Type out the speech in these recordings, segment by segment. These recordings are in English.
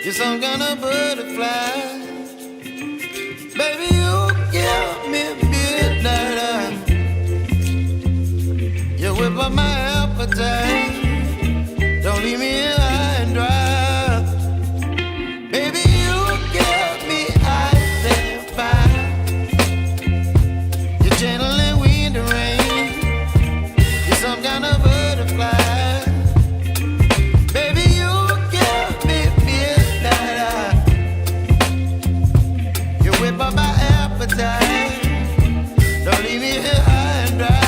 You're some kind of butterfly. Baby, you give me midnight. You whip up my appetite. Don't leave me here high and dry. Baby, you give me ice and fire. You're channeling wind and rain. You're some kind of butterfly. Baby, you give me midnight. You whip up my appetite. Don't leave me here high and dry.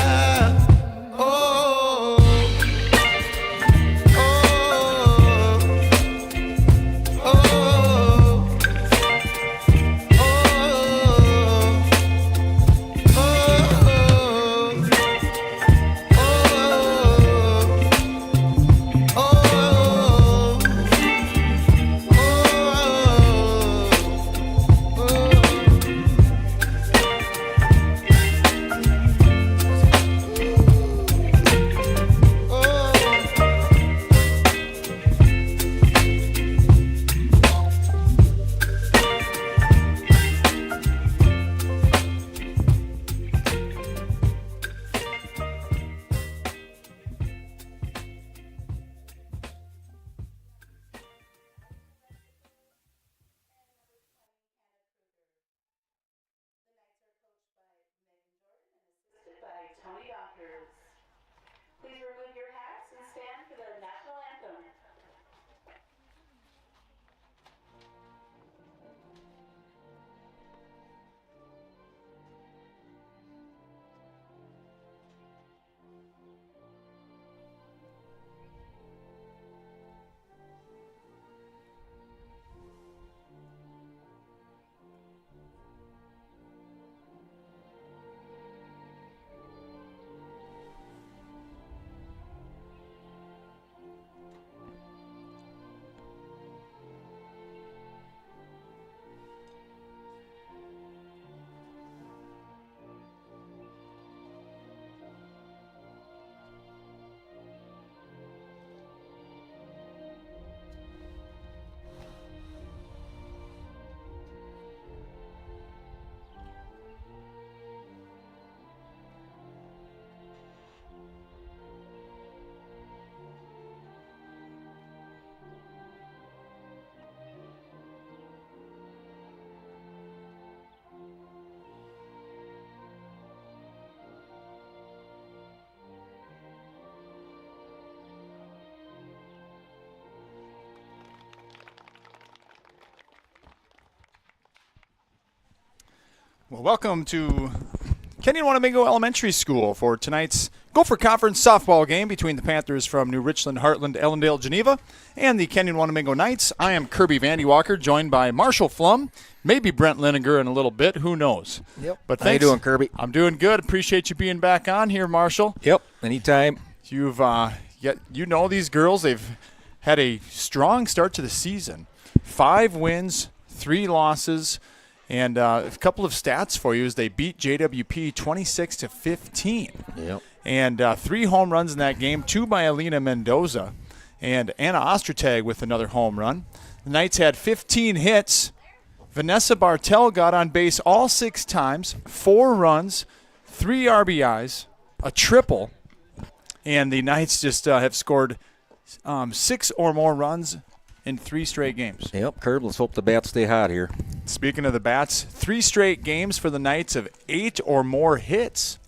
Please remove your hats and stand for the national anthem. Well, welcome to Kenyon-Wanamingo Elementary School for tonight's Gopher Conference softball game between the Panthers from New Richland, Heartland, Ellendale, Geneva, and the Kenyon-Wanamingo Knights. I am Kirby Vandy Walker, joined by Marshall Flum, maybe Brent Lininger in a little bit. Who knows? Yep. But how you doing, Kirby? I'm doing good. Appreciate you being back on here, Marshall. Yep. Anytime. You've, you know these girls. They've had a strong start to the season. 5 wins, 3 losses. And a couple of stats for you is they beat JWP 26-15. Yep. And 3 home runs in that game, 2 by Alina Mendoza and Anna Ostertag with another home run. The Knights had 15 hits. Vanessa Bartel got on base all 6 times, 4 runs, 3 RBIs, a triple. And the Knights just have scored 6 or more runs in 3 straight games. Yep, Kirby, let's hope the bats stay hot here. Speaking of the bats, 3 straight games for the Knights of 8 or more hits.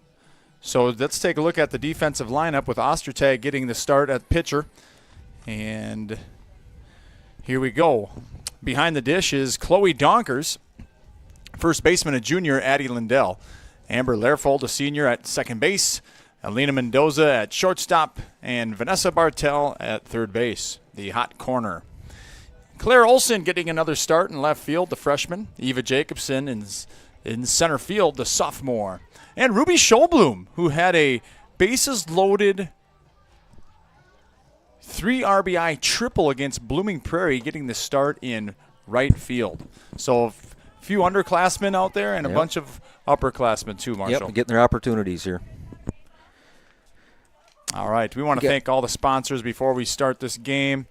So let's take a look at the defensive lineup with Ostertag getting the start at pitcher. And here we go. Behind the dish is Chloe Donkers, first baseman, a junior, Addie Lindell. Amber Lehrfold, a senior, at second base. Alina Mendoza at shortstop. And Vanessa Bartel at third base, the hot corner. Claire Olson getting another start in left field, the freshman. Eva Jacobson in center field, the sophomore. And Ruby Scholblum, who had a bases-loaded 3 RBI triple against Blooming Prairie, getting the start in right field. So a few underclassmen out there and a bunch of upperclassmen too, Marshall. Yep, getting their opportunities here. All right, we want to thank all the sponsors before we start this game.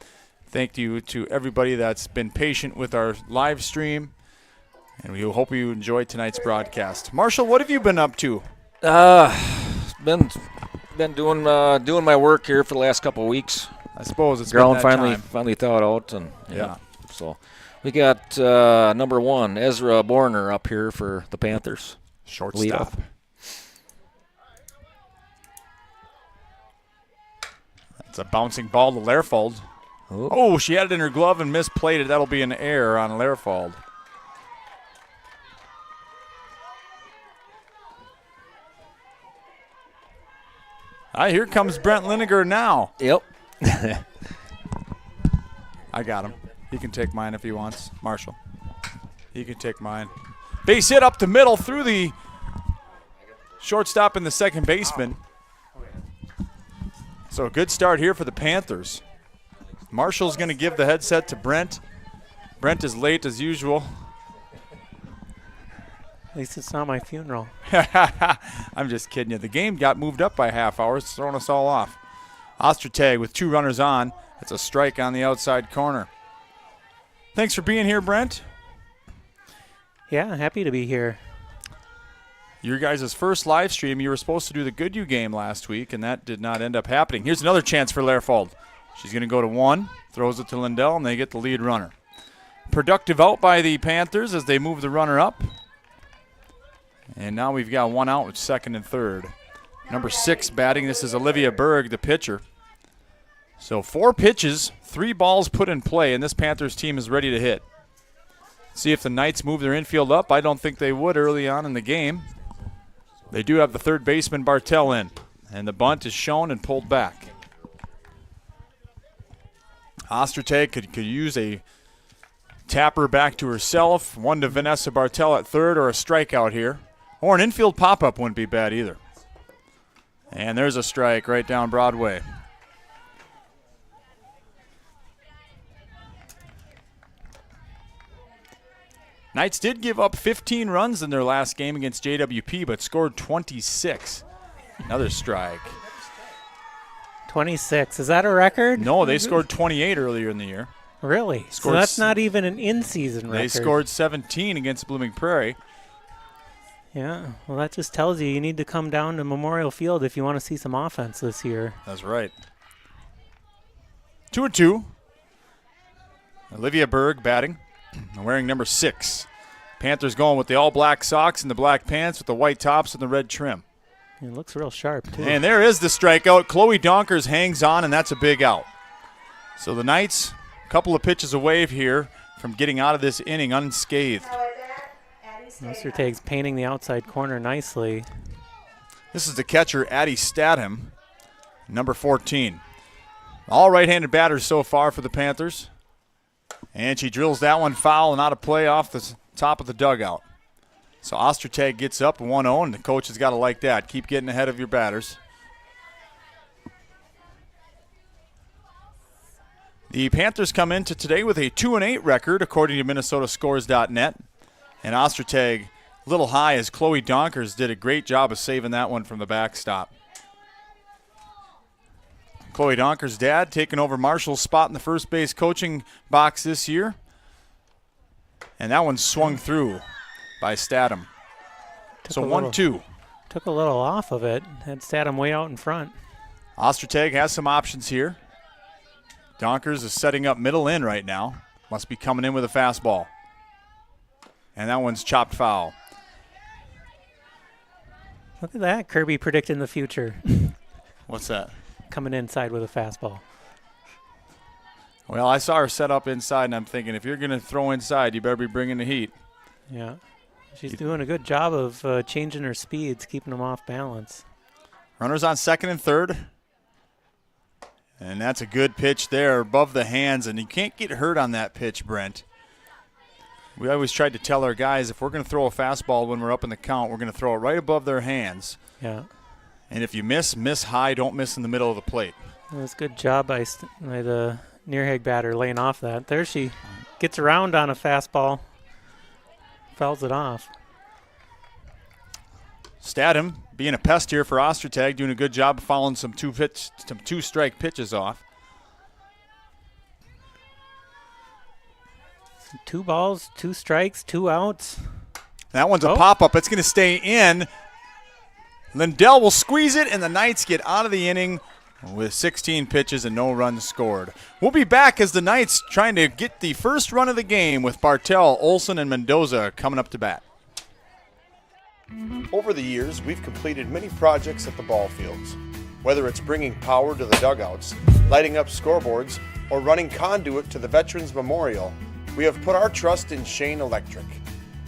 Thank you to everybody that's been patient with our live stream, and we hope you enjoyed tonight's broadcast. Marshall, what have you been up to? Been doing my work here for the last couple of weeks. I suppose it's Ground been that finally thawed out, and Yeah. So we got number 1 Ezra Borner up here for the Panthers. Lead Shortstop. off. It's a bouncing ball to Lehrfold. Oh, she had it in her glove and misplayed it. That'll be an error on Lehrfold. Here comes Brent Linegar now. Yep. I got him. He can take mine if he wants. Marshall. He can take mine. Base hit up the middle through the shortstop and the second baseman. So a good start here for the Panthers. Marshall's going to give the headset to Brent. Brent is late as usual. At least it's not my funeral. I'm just kidding you. The game got moved up by a half hour. It's throwing us all off. Ostertag with 2 runners on. It's a strike on the outside corner. Thanks for being here, Brent. Yeah, happy to be here. Your guys' first live stream, you were supposed to do the Goodhue game last week, and that did not end up happening. Here's another chance for Lehrfold. She's going to go to 1, throws it to Lindell, and they get the lead runner. Productive out by the Panthers as they move the runner up. And now we've got 1 out with second and third. Number 6 batting. This is Olivia Berg, the pitcher. So 4 pitches, 3 balls put in play, and this Panthers team is ready to hit. See if the Knights move their infield up. I don't think they would early on in the game. They do have the third baseman Bartell in, and the bunt is shown and pulled back. Ostertag could use a tapper back to herself, 1 to Vanessa Bartell at third, or a strikeout here. Or an infield pop-up wouldn't be bad either. And there's a strike right down Broadway. Knights did give up 15 runs in their last game against JWP, but scored 26. Another strike. 26. Is that a record? No, they scored 28 earlier in the year. Really? So Scored that's not even an in-season record. They scored 17 against Blooming Prairie. Yeah, well, that just tells you need to come down to Memorial Field if you want to see some offense this year. That's right. 2-2. Olivia Berg batting, wearing number 6. Panthers going with the all-black socks and the black pants with the white tops and the red trim. It looks real sharp, too. And there is the strikeout. Chloe Donkers hangs on, and that's a big out. So the Knights, a couple of pitches away here from getting out of this inning unscathed. Ostertag's painting the outside corner nicely. This is the catcher, Addie Statham, number 14. All right-handed batters so far for the Panthers. And she drills that one foul and out of play off the top of the dugout. So Ostertag gets up 1-0, and the coach has got to like that. Keep getting ahead of your batters. The Panthers come into today with a 2-8 record, according to MinnesotaScores.net. And Ostertag a little high as Chloe Donkers did a great job of saving that one from the backstop. Chloe Donkers' dad taking over Marshall's spot in the first base coaching box this year. And that one swung through by Statham. So 1-2. Took a little off of it. Had Statham way out in front. Ostertag has some options here. Donkers is setting up middle in right now. Must be coming in with a fastball. And that one's chopped foul. Look at that. Kirby predicting the future. What's that? Coming inside with a fastball. Well, I saw her set up inside, and I'm thinking, if you're going to throw inside, you better be bringing the heat. Yeah. She's doing a good job of changing her speeds, keeping them off balance. Runners on second and third. And that's a good pitch there above the hands, and you can't get hurt on that pitch, Brent. We always tried to tell our guys, if we're going to throw a fastball when we're up in the count, we're going to throw it right above their hands. Yeah. And if you miss high, don't miss in the middle of the plate. It was a good job by the NRHEG batter laying off that. There she gets around on a fastball. Fouls it off. Statham being a pest here for Ostertag, doing a good job of fouling some two-strike pitches off. 2 balls, 2 strikes, 2 outs. That one's a pop-up. It's going to stay in. Lindell will squeeze it, and the Knights get out of the inning with 16 pitches and no runs scored. We'll be back as the Knights trying to get the first run of the game with Bartel, Olson, and Mendoza coming up to bat. Over the years, we've completed many projects at the ball fields. Whether it's bringing power to the dugouts, lighting up scoreboards, or running conduit to the Veterans Memorial, we have put our trust in Shane Electric.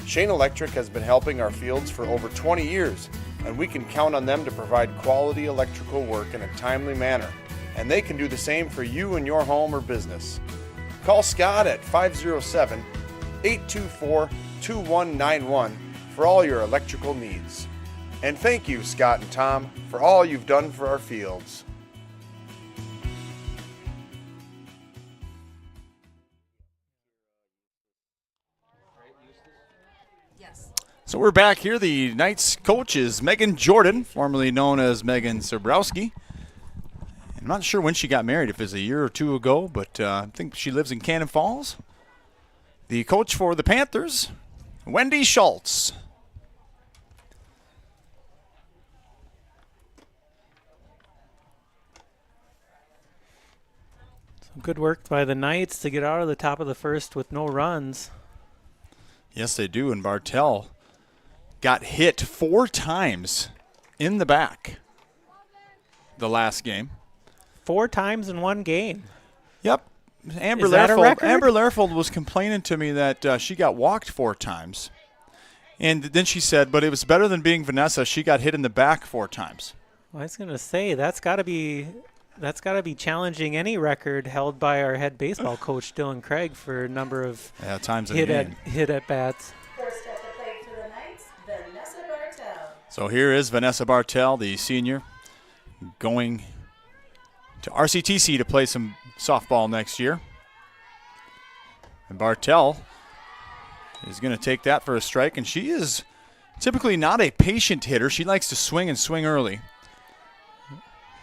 Shane Electric has been helping our fields for over 20 years, and we can count on them to provide quality electrical work in a timely manner. And they can do the same for you and your home or business. Call Scott at 507-824-2191 for all your electrical needs. And thank you, Scott and Tom, for all you've done for our fields. So we're back here. The Knights coach is Megan Jordan, formerly known as Megan Sobrowski. I'm not sure when she got married, if it was a year or two ago, but I think she lives in Cannon Falls. The coach for the Panthers, Wendy Schultz. Some good work by the Knights to get out of the top of the first with no runs. Yes, they do, and Bartel got hit 4 times in the back the last game. 4 times in one game. Yep. Amber Is that a record? Lerfold was complaining to me that she got walked 4 times. And then she said, but it was better than being Vanessa. She got hit in the back 4 times. Well, I was going to say, that's got to be challenging any record held by our head baseball coach, Dylan Craig, for a number of times in a game. hit at bats. First at the plate for the Knights, Vanessa Bartel. So here is Vanessa Bartel, the senior, going to RCTC to play some softball next year. And Bartel is going to take that for a strike, and she is typically not a patient hitter. She likes to swing and swing early.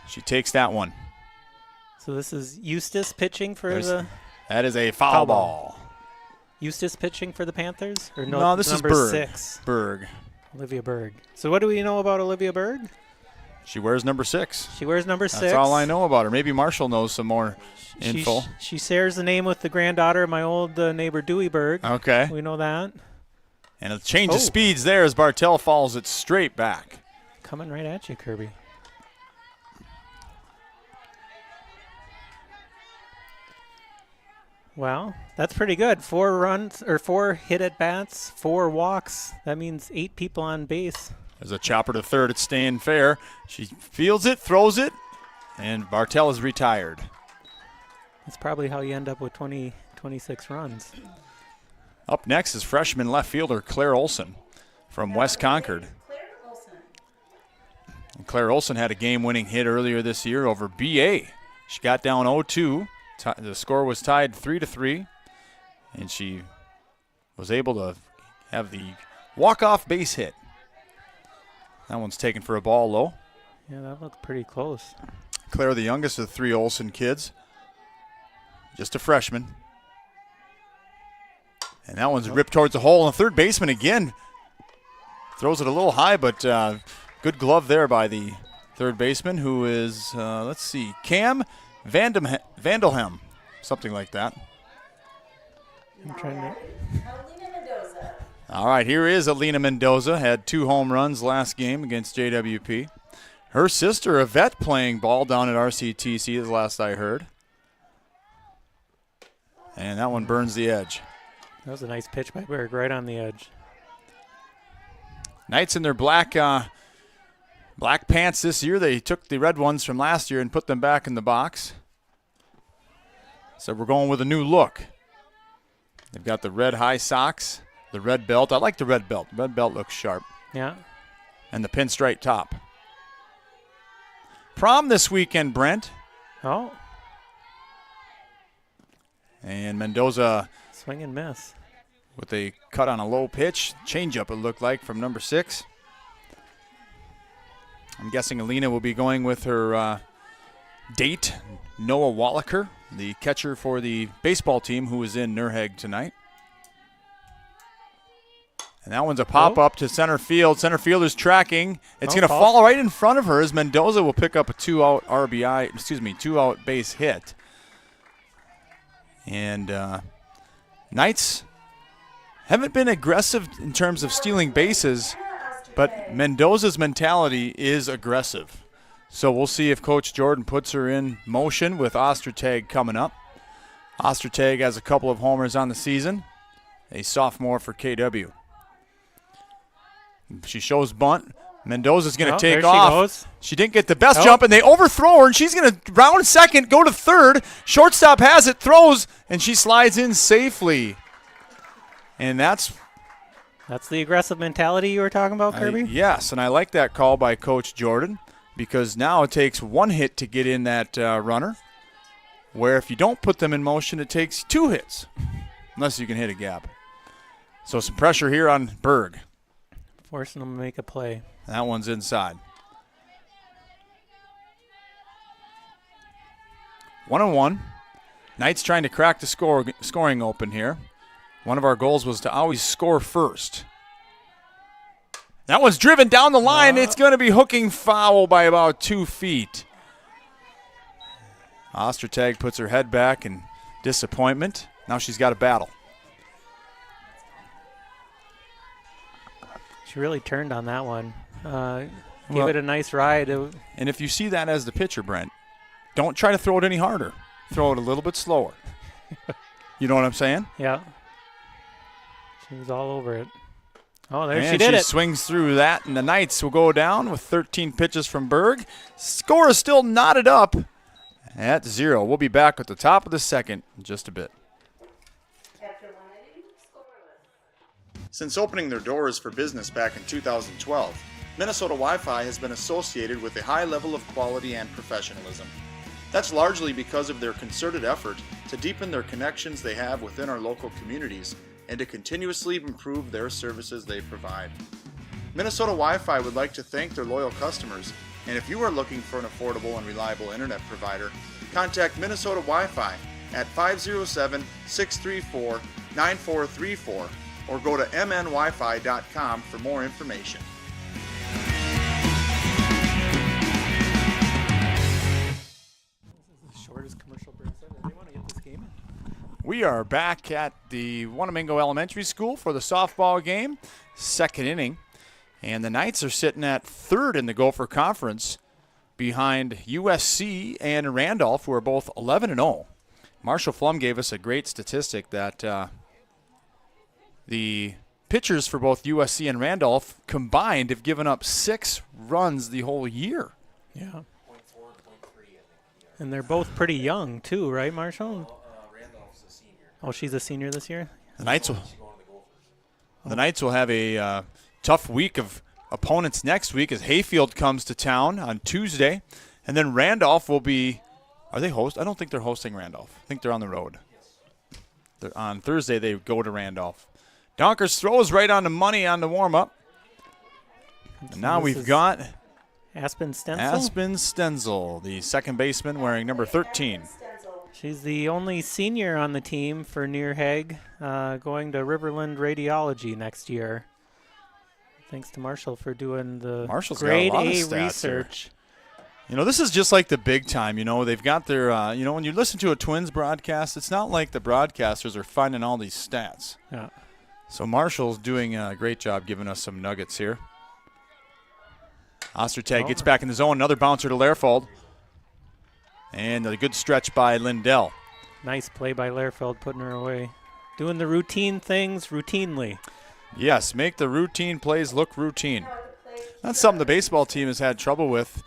She takes that one. So this is Eustace pitching for That is a foul ball. Eustace pitching for the Panthers? Or No, this is number Berg. 6. Berg. Olivia Berg. So what do we know about Olivia Berg? She wears number 6. She wears number 6. That's all I know about her. Maybe Marshall knows some more info. She shares the name with the granddaughter of my old neighbor Dewey Berg. Okay. We know that. And a change of speeds there as Bartel falls it straight back. Coming right at you, Kirby. Well, that's pretty good. 4 runs or 4 hit at bats, 4 walks. That means 8 people on base. There's a chopper to third. It's staying fair. She fields it, throws it, and Bartel is retired. That's probably how you end up with 26 runs. Up next is freshman left fielder Claire Olson from West Concord. And Claire Olson had a game-winning hit earlier this year over BA. She got down 0-2. The score was tied 3-3, and she was able to have the walk-off base hit. That one's taken for a ball low. Yeah, that looked pretty close. Claire, the youngest of the 3 Olsen kids, just a freshman. And that one's ripped towards the hole. And the third baseman again throws it a little high, but good glove there by the third baseman, who is, let's see, Cam Vandelhem, something like that. I'm trying to. Alina Mendoza. All right, here is Alina Mendoza. Had 2 home runs last game against JWP. Her sister, Yvette, playing ball down at RCTC, is the last I heard. And that one burns the edge. That was a nice pitch by Berg, right on the edge. Knights in their black pants this year. They took the red ones from last year and put them back in the box. So we're going with a new look. They've got the red high socks, the red belt. I like the red belt. The red belt looks sharp. Yeah. And the pinstripe top. Prom this weekend, Brent. Oh. And Mendoza Swing and miss. with a cut on a low pitch. Changeup, it looked like, from number 6. I'm guessing Alina will be going with her date, Noah Wallaker, the catcher for the baseball team who is in NRHEG tonight. And that one's a pop-up to center field. Center fielder's tracking. It's going to False. fall right in front of her as Mendoza will pick up a two-out base hit. And Knights haven't been aggressive in terms of stealing bases, but Mendoza's mentality is aggressive. So we'll see if Coach Jordan puts her in motion with Ostertag coming up. Ostertag has a couple of homers on the season, a sophomore for KW. She shows bunt. Mendoza's going to take off. She didn't get the best jump, and they overthrow her, and she's going to round second, go to third. Shortstop has it, throws, and she slides in safely. And that's the aggressive mentality you were talking about, Kirby? Yes, and I like that call by Coach Jordan because now it takes one hit to get in that runner, where if you don't put them in motion, it takes 2 hits, unless you can hit a gap. So some pressure here on Berg. Forcing them to make a play. That one's inside. 1-1. Knights trying to crack the scoring open here. One of our goals was to always score first. That one's driven down the line. It's going to be hooking foul by about 2 feet. Ostertag puts her head back in disappointment. Now she's got a battle. She really turned on that one. Gave it a nice ride. And if you see that as the pitcher, Brent, don't try to throw it any harder. Throw it a little bit slower. You know what I'm saying? Yeah. She was all over it. Oh, there and she did it. She swings through that, and the Knights will go down with 13 pitches from Berg. Score is still knotted up at 0. We'll be back at the top of the second in just a bit. Since opening their doors for business back in 2012, Minnesota Wi-Fi has been associated with a high level of quality and professionalism. That's largely because of their concerted effort to deepen their connections they have within our local communities and to continuously improve their services they provide. Minnesota Wi-Fi would like to thank their loyal customers, and if you are looking for an affordable and reliable internet provider, contact Minnesota Wi-Fi at 507-634-9434 or go to mnwifi.com for more information. This is the shortest commercial break ever. They want to get this game in. We are back at the Wanamingo Elementary School for the softball game, second inning. And the Knights are sitting at third in the Gopher Conference behind USC and Randolph, who are both 11-0. Marshall Flum gave us a great statistic that the pitchers for both USC and Randolph combined have given up 6 runs the whole year. Yeah. And they're both pretty young, too, right, Marshall? Randolph's a senior. Oh, she's a senior this year? The Knights will have a tough week of opponents next week as Hayfield comes to town on Tuesday. And then Randolph will be – are they host? I don't think they're hosting Randolph. I think they're on the road. On Thursday, they go to Randolph. Donkers throws right on the money on the warm-up. And now we've got Aspen Stenzel. Aspen Stenzel, the second baseman wearing number 13. She's the only senior on the team for NRHEG, going to Riverland Radiology next year. Thanks to Marshall for doing the Marshall's grade got a lot of A stats research. here. You know, this is just like the big time. You know, they've got their, when you listen to a Twins broadcast, it's not like the broadcasters are finding all these stats. Yeah. So Marshall's doing a great job giving us some nuggets here. Ostertag gets back in the zone. Another bouncer to Lehrfeld. And a good stretch by Lindell. Nice play by Lehrfeld, putting her away. Doing the routine things routinely. Yes, make the routine plays look routine. That's something the baseball team has had trouble with.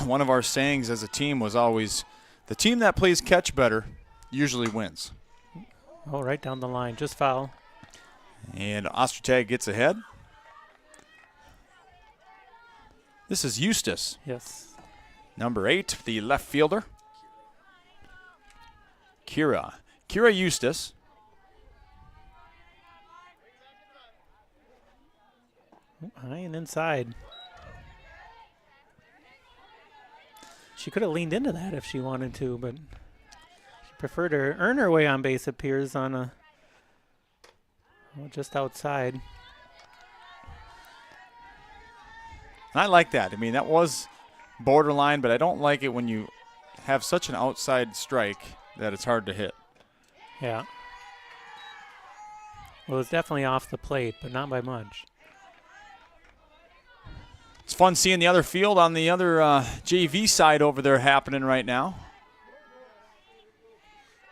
One of our sayings as a team was always, the team that plays catch better usually wins. Oh, right down the line. Just foul. And Ostertag gets ahead. This is Eustace. Yes. Number 8, the left fielder. Kira Eustace. High and inside. She could have leaned into that if she wanted to, but she preferred to earn her way on base, appears on a just outside. And I like that. I mean, that was borderline, but I don't like it when you have such an outside strike that it's hard to hit. Yeah. Well, it's definitely off the plate, but not by much. It's fun seeing the other field on the other JV side over there happening right now.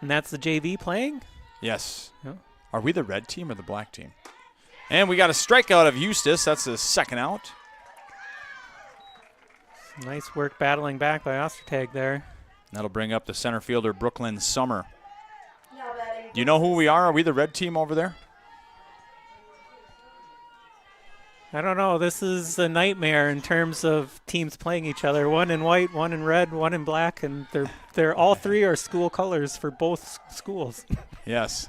And that's the JV playing? Yes. Yeah. Are we the red team or the black team? And we got a strikeout of Eustace. That's the second out. Nice work battling back by Ostertag there. That'll bring up the center fielder, Brooklyn Summer. Now batting. Do you know who we are? Are we the red team over there? I don't know. This is a nightmare in terms of teams playing each other. One in white, one in red, one in black, and they're all three are school colors for both schools. Yes.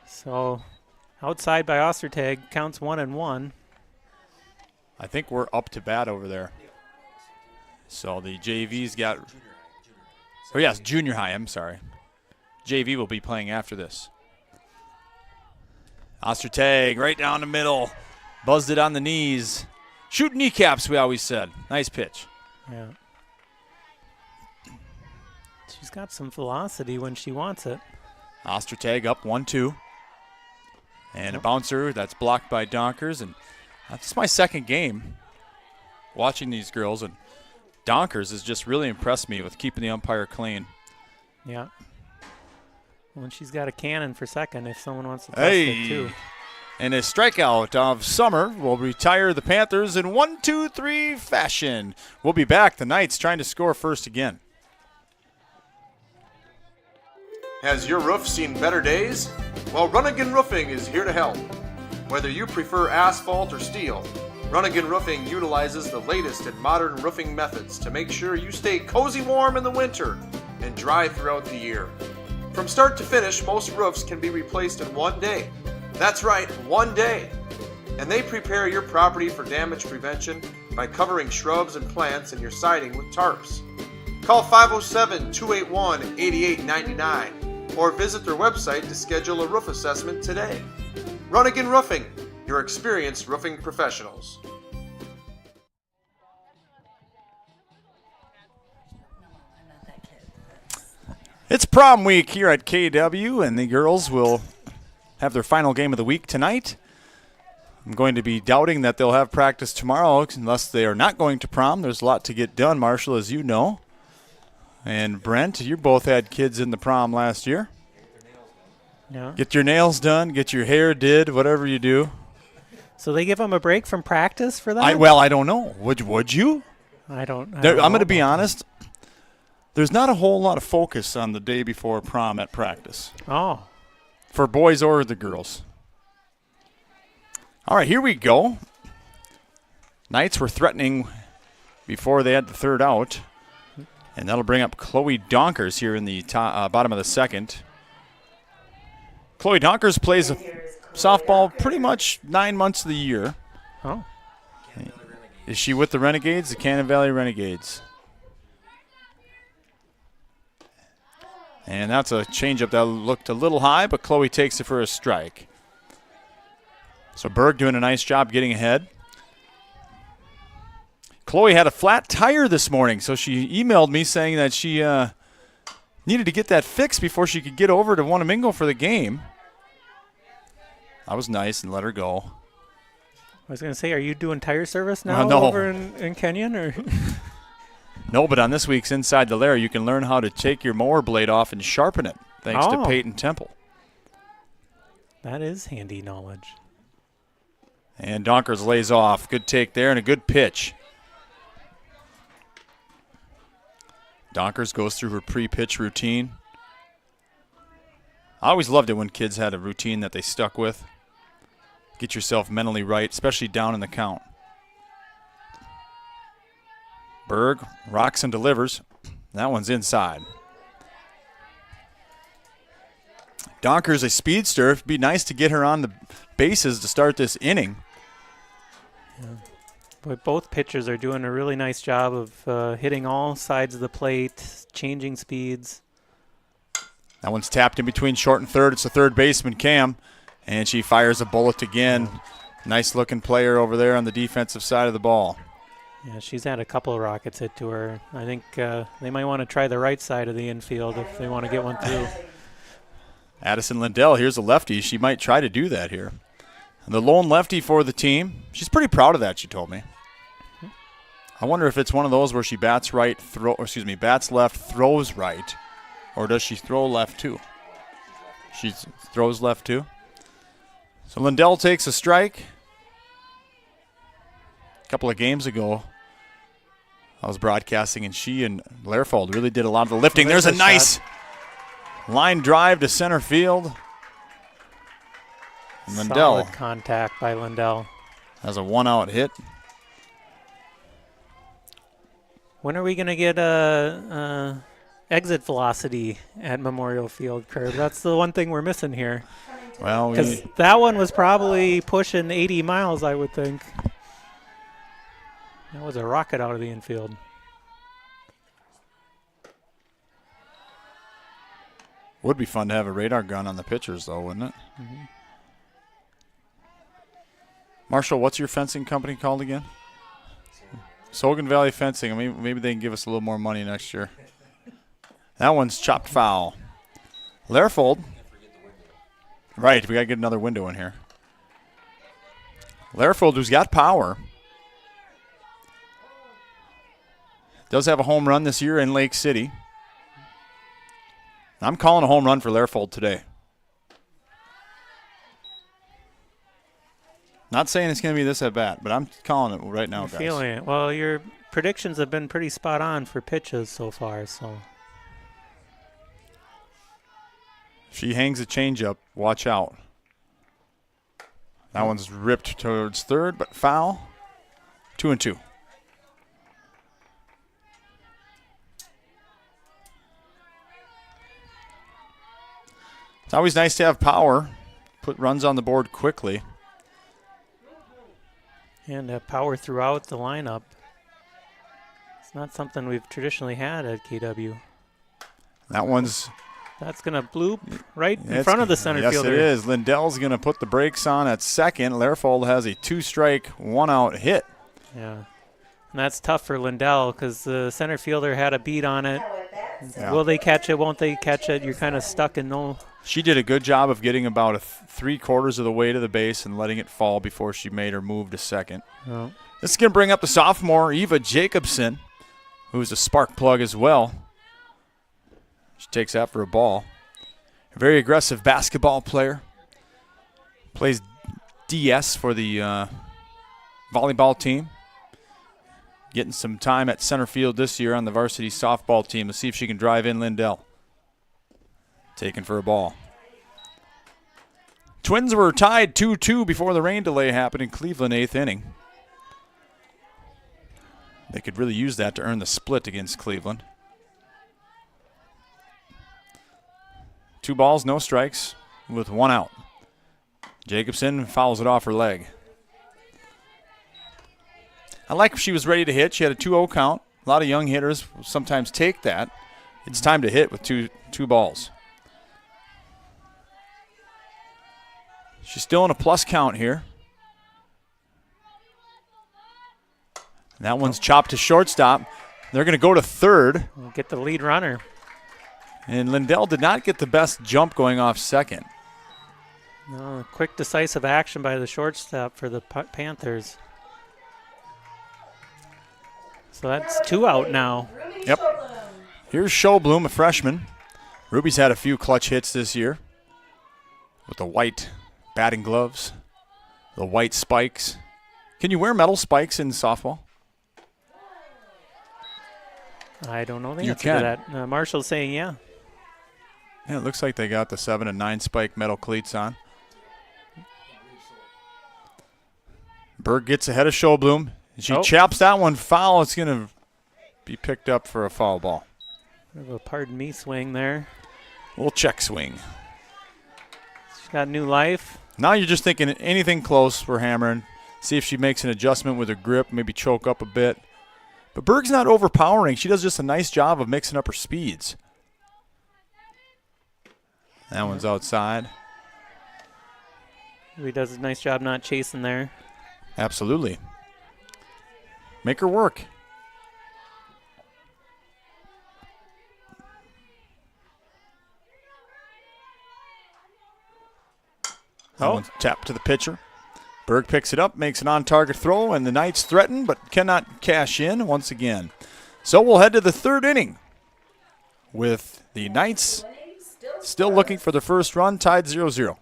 So outside by Ostertag, counts 1-1. I think we're up to bat over there. So the JV's got. Oh, yes, junior high. I'm sorry. JV will be playing after this. Ostertag right down the middle. Buzzed it on the knees. Shoot kneecaps, we always said. Nice pitch. Yeah. She's got some velocity when she wants it. Ostertag up 1-2. And a bouncer that's blocked by Donkers. And that's my second game watching these girls. And Donkers has just really impressed me with keeping the umpire clean. Yeah. Well, and she's got a cannon for second if someone wants to test it too. And a strikeout of Summer will retire the Panthers in 1-2-3 fashion. We'll be back. The Knights trying to score first again. Has your roof seen better days? Well, Runnigan Roofing is here to help. Whether you prefer asphalt or steel, Runnigan Roofing utilizes the latest in modern roofing methods to make sure you stay cozy warm in the winter and dry throughout the year. From start to finish, most roofs can be replaced in one day. That's right, one day. And they prepare your property for damage prevention by covering shrubs and plants in your siding with tarps. Call 507-281-8899 or visit their website to schedule a roof assessment today. Runnigan Roofing, your experienced roofing professionals. It's prom week here at KW, and the girls will have their final game of the week tonight. I'm going to be doubting that they'll have practice tomorrow unless they are not going to prom. There's a lot to get done, Marshall, as you know. And Brent, you both had kids in the prom last year. Yeah. Get your nails done, get your hair did, whatever you do. So they give them a break from practice for that? I don't know. Would you? I don't I'm going to know. be honest. There's not a whole lot of focus on the day before prom at practice. Oh. For boys or the girls. All right, here we go. Knights were threatening before they had the third out. And that'll bring up Chloe Donkers here in the bottom of the second. Chloe Donkers plays softball pretty much 9 months of the year. Oh. Is she with the Renegades, the Cannon Valley Renegades? And that's a changeup that looked a little high, but Chloe takes it for a strike. So Berg doing a nice job getting ahead. Chloe had a flat tire this morning, so she emailed me saying that she needed to get that fixed before she could get over to Wanamingo for the game. I was nice and let her go. I was going to say, are you doing tire service now No. over in Kenyon? Or? No, but on this week's Inside the Lair, you can learn how to take your mower blade off and sharpen it, thanks to Peyton Temple. That is handy knowledge. And Donkers lays off. Good take there and a good pitch. Donkers goes through her pre-pitch routine. I always loved it when kids had a routine that they stuck with. Get yourself mentally right, especially down in the count. Berg rocks and delivers. That one's inside. Donker's a speedster. It'd be nice to get her on the bases to start this inning. Yeah. But both pitchers are doing a really nice job of hitting all sides of the plate, changing speeds. That one's tapped in between short and third. It's the third baseman, Cam. And she fires a bullet again. Nice looking player over there on the defensive side of the ball. Yeah, she's had a couple of rockets hit to her. I think they might want to try the right side of the infield if they want to get one through. Addison Lindell, here's a lefty. She might try to do that here. The lone lefty for the team. She's pretty proud of that, she told me. I wonder if it's one of those where she bats right, bats left, throws right, or does she throw left too? She throws left too. So Lindell takes a strike. A couple of games ago, I was broadcasting, and she and Lehrfold really did a lot of the lifting. There's a nice line drive to center field. And Lindell Solid contact by Lindell. has a one-out hit. When are we going to get exit velocity at Memorial Field, Curb? That's the one thing we're missing here. Well, Because that one was probably pushing 80 miles, I would think. That was a rocket out of the infield. would be fun to have a radar gun on the pitchers, though, wouldn't it? Mm-hmm. Marshall, what's your fencing company called again? Sogan Valley Fencing. I mean, maybe they can give us a little more money next year. That one's chopped foul. Lehrfold. Right, we got to get another window in here. Lehrfold, who's got power, does have a home run this year in Lake City. I'm calling a home run for Lehrfold today. Not saying it's going to be this at bat, but I'm calling it right now, I'm guys. feeling it. Well, your predictions have been pretty spot on for pitches so far, so. She hangs a changeup. Watch out. That one's ripped towards third, but foul. 2-2. It's always nice to have power. Put runs on the board quickly. And power throughout the lineup. It's not something we've traditionally had at KW. That one's... That's going to bloop right in front of the center fielder. Yes, it is. Lindell's going to put the brakes on at second. Lehrfold has a 2-strike, 1-out hit. Yeah. And that's tough for Lindell because the center fielder had a beat on it. Yeah. Will they catch it? Won't they catch it? You're kind of stuck in no. She did a good job of getting about a three-quarters of the way to the base and letting it fall before she made her move to second. Oh. This is going to bring up the sophomore, Eva Jacobson, who's a spark plug as well. She takes that for a ball. A very aggressive basketball player. Plays DS for the volleyball team. Getting some time at center field this year on the varsity softball team. Let's see if she can drive in Lindell. Taken for a ball. Twins were tied 2-2 before the rain delay happened in Cleveland, 8th inning. They could really use that to earn the split against Cleveland. 2 balls, no strikes, with 1 out. Jacobson fouls it off her leg. I like she was ready to hit. She had a 2-0 count. A lot of young hitters sometimes take that. It's time to hit with two balls. She's still in a plus count here. And that one's chopped to shortstop. They're going to go to third. We'll get the lead runner. And Lindell did not get the best jump going off second. No, quick, decisive action by the shortstop for the Panthers. So that's 2 out now. Yep. Here's Schobloom, a freshman. Ruby's had a few clutch hits this year with the white batting gloves, the white spikes. Can you wear metal spikes in softball? I don't know the You answer can. to that. Marshall's saying yeah. Yeah, it looks like they got the 7 and 9 spike metal cleats on. Berg gets ahead of Schobloom. She chops that one foul. It's going to be picked up for a foul ball. A pardon me swing there. A little check swing. She's got new life. Now you're just thinking anything close, we're hammering. See if she makes an adjustment with her grip, maybe choke up a bit. But Berg's not overpowering. She does just a nice job of mixing up her speeds. That one's outside. He does a nice job not chasing there. Absolutely. Make her work. Oh, tap to the pitcher. Berg picks it up, makes an on-target throw, and the Knights threaten but cannot cash in once again. So we'll head to the third inning with the Knights still looking for the first run, tied 0-0.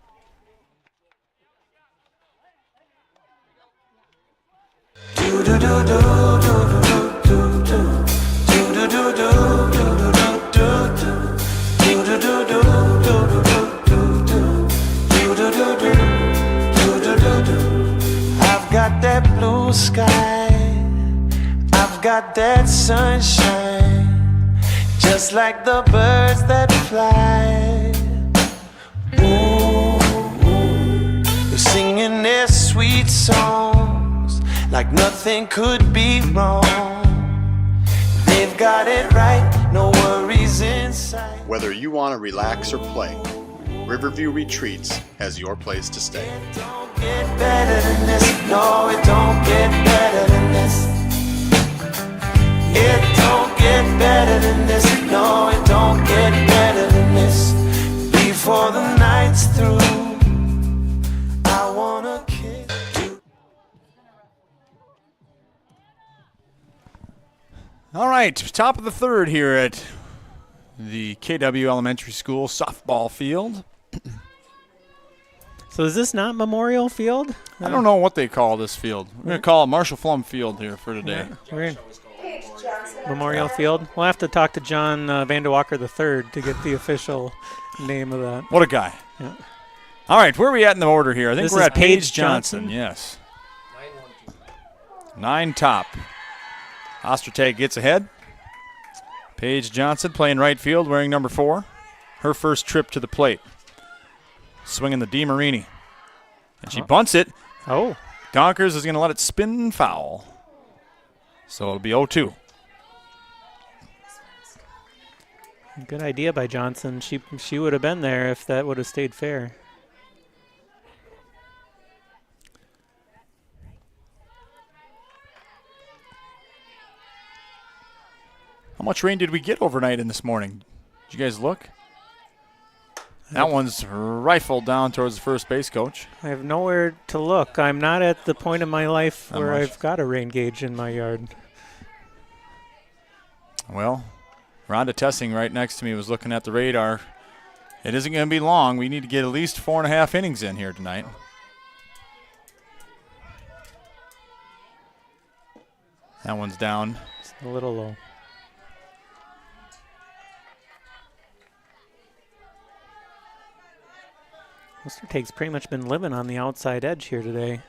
I've got that blue sky, I've got that sunshine, just like the birds that fly. Ooh, they're singing their sweet songs like nothing could be wrong. They've got it right, no worries inside. Whether you want to relax or play, Riverview Retreats has your place to stay. It don't get better than this. No, it don't get better than this. It don't get better than this. No, it don't get better than this. Before the night's through, I wanna kiss you. All right, top of the third here at the KW Elementary School softball field. So is this not Memorial Field? I don't know what they call this field. We're going to call it Marshall Flum Field here for today. We're Paige Johnson. Memorial Field. We'll have to talk to John Vanderwalker III to get the official name of that. What a guy. Yeah. All right, where are we at in the order here? I think This we're is at Paige Paige Johnson. Johnson. Yes. 9 top. Ostertag gets ahead. Paige Johnson playing right field, wearing number 4. Her first trip to the plate. Swinging the DeMarini. And she bunts it. Oh. Donkers is going to let it spin foul. So it'll be 0-2. Good idea by Johnson. She would have been there if that would have stayed fair. How much rain did we get overnight in this morning? Did you guys look? That one's rifled down towards the first base coach. I have nowhere to look. I'm not at the point in my life Not where much. I've got a rain gauge in my yard. Well, Rhonda Tessing right next to me was looking at the radar. It isn't going to be long. We need to get at least 4.5 innings in here tonight. That one's down. It's a little low. Ostertag's pretty much been living on the outside edge here today.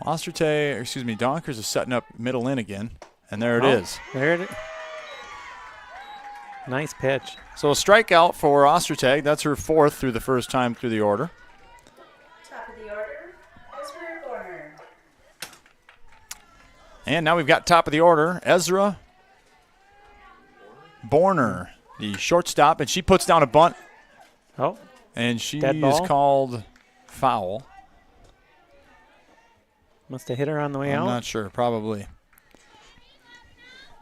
Donkers is setting up middle in again, and there it Oh, is. There it is. Nice pitch. So a strikeout for Ostertag. That's her 4th through the first time through the order. Top of the order, Ezra Warner. And now we've got top of the order, Ezra Borner, the shortstop, and she puts down a bunt, Oh, and she Dead is ball? called foul. must have hit her on the way I'm out. not sure, probably.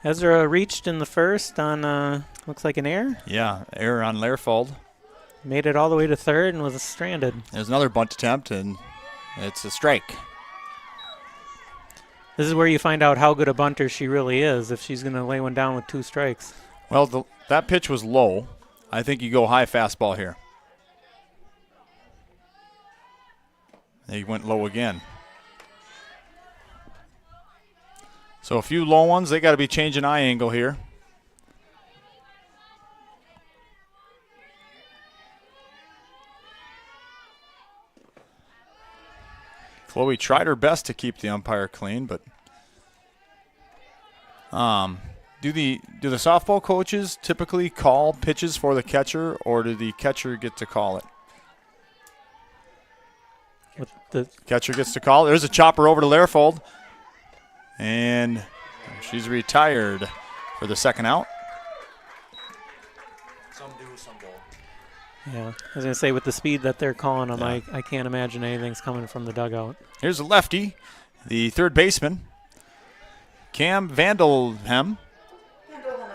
Ezra reached in the first on, looks like an error. Yeah, error on Lehrfold. Made it all the way to third and was stranded. There's another bunt attempt, and it's a strike. This is where you find out how good a bunter she really is, if she's going to lay one down with 2 strikes. Well, that pitch was low. I think you go high fastball here. He went low again. So a few low ones. They got to be changing eye angle here. Chloe tried her best to keep the umpire clean, but do the softball coaches typically call pitches for the catcher, or do the catcher get to call it? With the Catcher gets to call. There's a chopper over to Lehrfold, and she's retired for the second out. Some do, some don't. Yeah, I was going to say, with the speed that they're calling them, I can't imagine anything's coming from the dugout. Here's a lefty, the third baseman, Cam Vandelhem.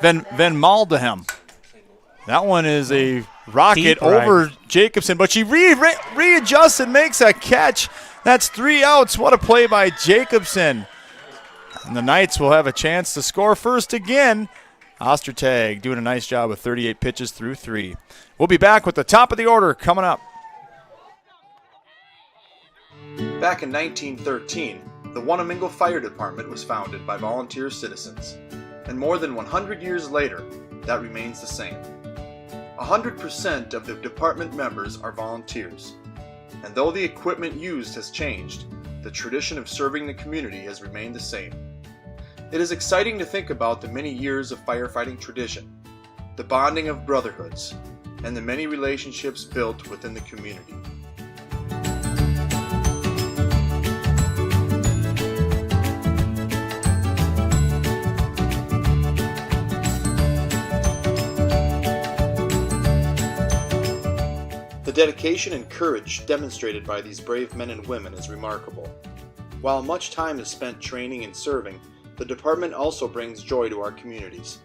Van Maldehem. That one is a rocket Deep over right. Jacobson, but she readjusts and makes a catch. That's 3 outs. What a play by Jacobson. And the Knights will have a chance to score first again. Ostertag doing a nice job with 38 pitches through 3. We'll be back with the top of the order coming up. Back in 1913, the Wanamingo Fire Department was founded by volunteer citizens. And more than 100 years later, that remains the same. 100% of the department members are volunteers. And though the equipment used has changed, the tradition of serving the community has remained the same. It is exciting to think about the many years of firefighting tradition, the bonding of brotherhoods, and the many relationships built within the community. The dedication and courage demonstrated by these brave men and women is remarkable. While much time is spent training and serving, the department also brings joy to our communities.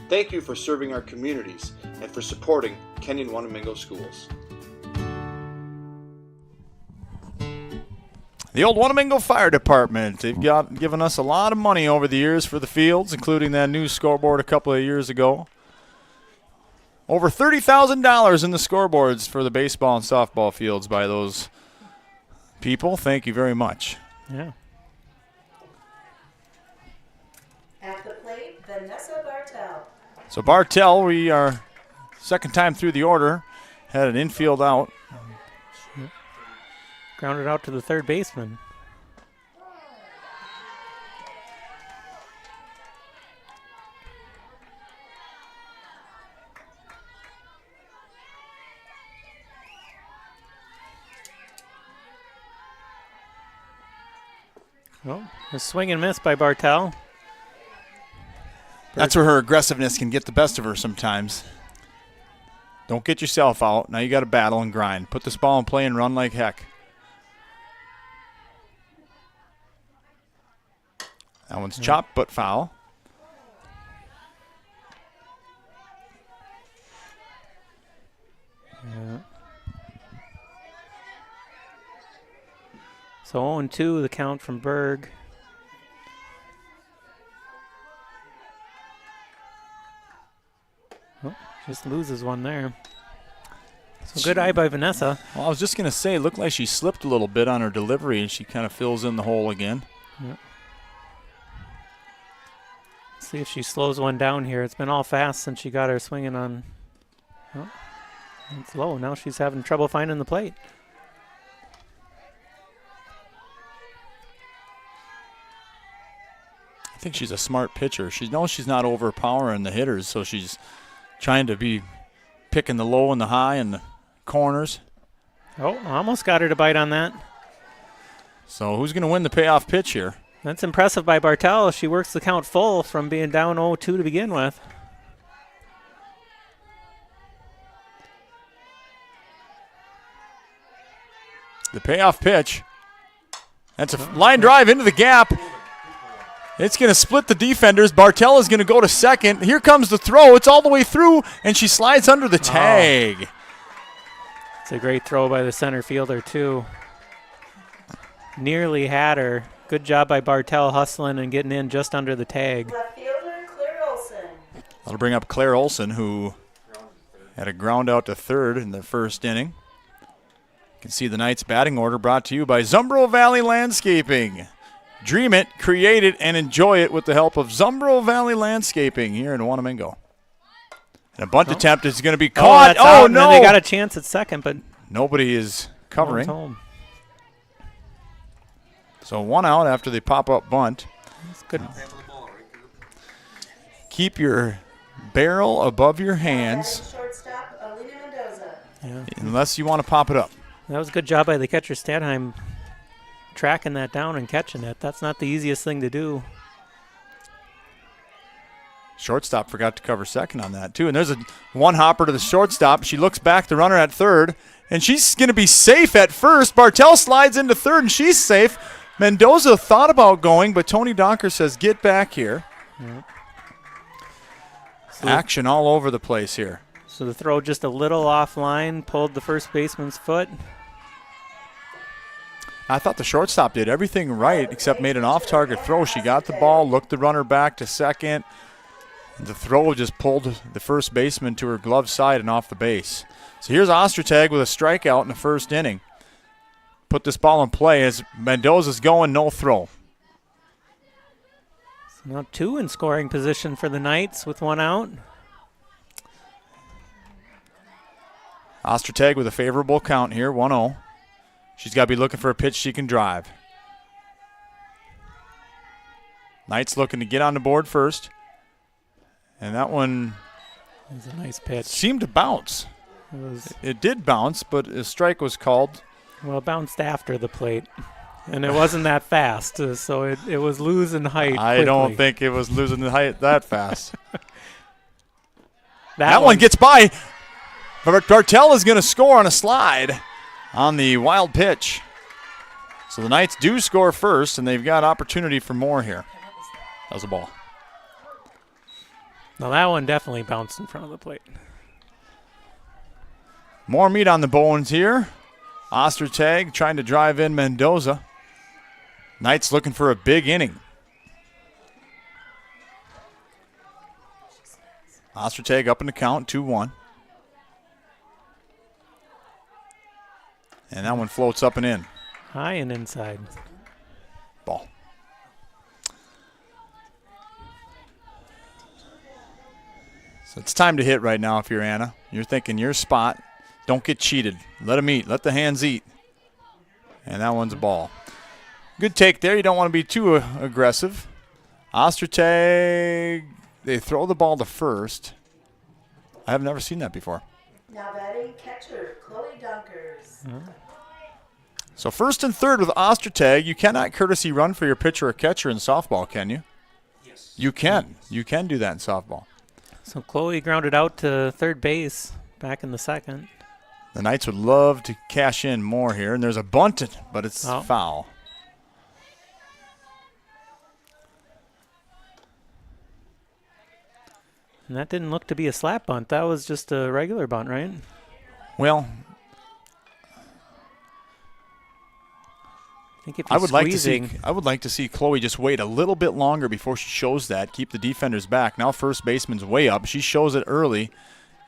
Thank you for serving our communities and for supporting Kenyon-Wanamingo schools. The old Wanamingo Fire Department. They've given us a lot of money over the years for the fields, including that new scoreboard a couple of years ago. Over $30,000 in the scoreboards for the baseball and softball fields by those people. Thank you very much. Yeah. At the plate, Vanessa Bartel. So Bartel, we are second time through the order, had an infield out. Grounded out to the third baseman. Oh, a swing and miss by Bartel. That's where her aggressiveness can get the best of her sometimes. Don't get yourself out. Now you got to battle and grind. Put this ball in play and run like heck. That one's chopped but foul. Yeah. So 0-2, the count from Berg. Oh, just loses one there. So good eye by Vanessa. Well, I was just going to say, it looked like she slipped a little bit on her delivery, and she kind of fills in the hole again. Yep. See if she slows one down here. It's been all fast since she got her swinging on. Oh, it's low. Now she's having trouble finding the plate. I think she's a smart pitcher. She knows she's not overpowering the hitters, so she's trying to be picking the low and the high and the corners. Oh, almost got her to bite on that. So who's going to win the payoff pitch here? That's impressive by Bartel. She works the count full from being down 0-2 to begin with. The payoff pitch. That's a line drive into the gap. It's going to split the defenders. Bartel is going to go to second. Here comes the throw. It's all the way through, and she slides under the tag. It's a great throw by the center fielder, too. Nearly had her. Good job by Bartel hustling and getting in just under the tag. Left fielder, Claire Olson. That'll bring up Claire Olson, who had a ground out to third in the first inning. You can see the Knights batting order brought to you by Zumbro Valley Landscaping. Dream it, create it, and enjoy it with the help of Zumbro Valley Landscaping here in Wanamingo. And a bunt attempt is going to be caught. Oh, no. They got a chance at second, but nobody is covering. home. So one out after the pop-up bunt. That's good. Keep your barrel above your hands Shortstop, Alina Mendoza. Yeah. unless you want to pop it up. That was a good job by the catcher Stadheim tracking that down and catching it. That's not the easiest thing to do. Shortstop forgot to cover second on that, too. And there's a one hopper to the shortstop. She looks back, the runner at third, and she's going to be safe at first. Bartell slides into third, and she's safe. Mendoza thought about going, but Tony Donker says, get back here. Yep. Action all over the place here. So the throw just a little offline, pulled the first baseman's foot. I thought the shortstop did everything right except made an off-target throw. She got the ball, looked the runner back to second. The throw just pulled the first baseman to her glove side and off the base. So here's Ostertag with a strikeout in the first inning. Put this ball in play as Mendoza's going, no throw. So now 2 in scoring position for the Knights with 1 out. Ostertag with a favorable count here, 1-0. She's got to be looking for a pitch she can drive. Knights looking to get on the board first. And that one was a nice pitch. Seemed to bounce. It did bounce, but a strike was called. Well, it bounced after the plate. And it wasn't that fast, so it was losing height I quickly. don't think it was losing the height that fast. that one gets by. Bartell is going to score on a slide on the wild pitch. So the Knights do score first, and they've got opportunity for more here. That was a ball. Now that one definitely bounced in front of the plate. More meat on the bones here. Ostertag trying to drive in Mendoza. Knights looking for a big inning. Ostertag up in the count, 2-1. And that one floats up and in. High and inside. Ball. So it's time to hit right now if you're Anna. You're thinking your spot. Don't get cheated. Let them eat. Let the hands eat. And that one's a ball. Good take there. You don't want to be too aggressive. Ostertag, they throw the ball to first. I have never seen that before. Now batting catcher, Chloe Dunkers. So first and third with Ostertag. You cannot courtesy run for your pitcher or catcher in softball, can you? Yes. You can. You can do that in softball. So Chloe grounded out to third base back in the second. The Knights would love to cash in more here. And there's a bunt, but it's foul. And that didn't look to be a slap bunt. That was just a regular bunt, right? Well, I think if I would squeezing, like to see Chloe just wait a little bit longer before she shows that. Keep the defenders back. Now first baseman's way up. She shows it early,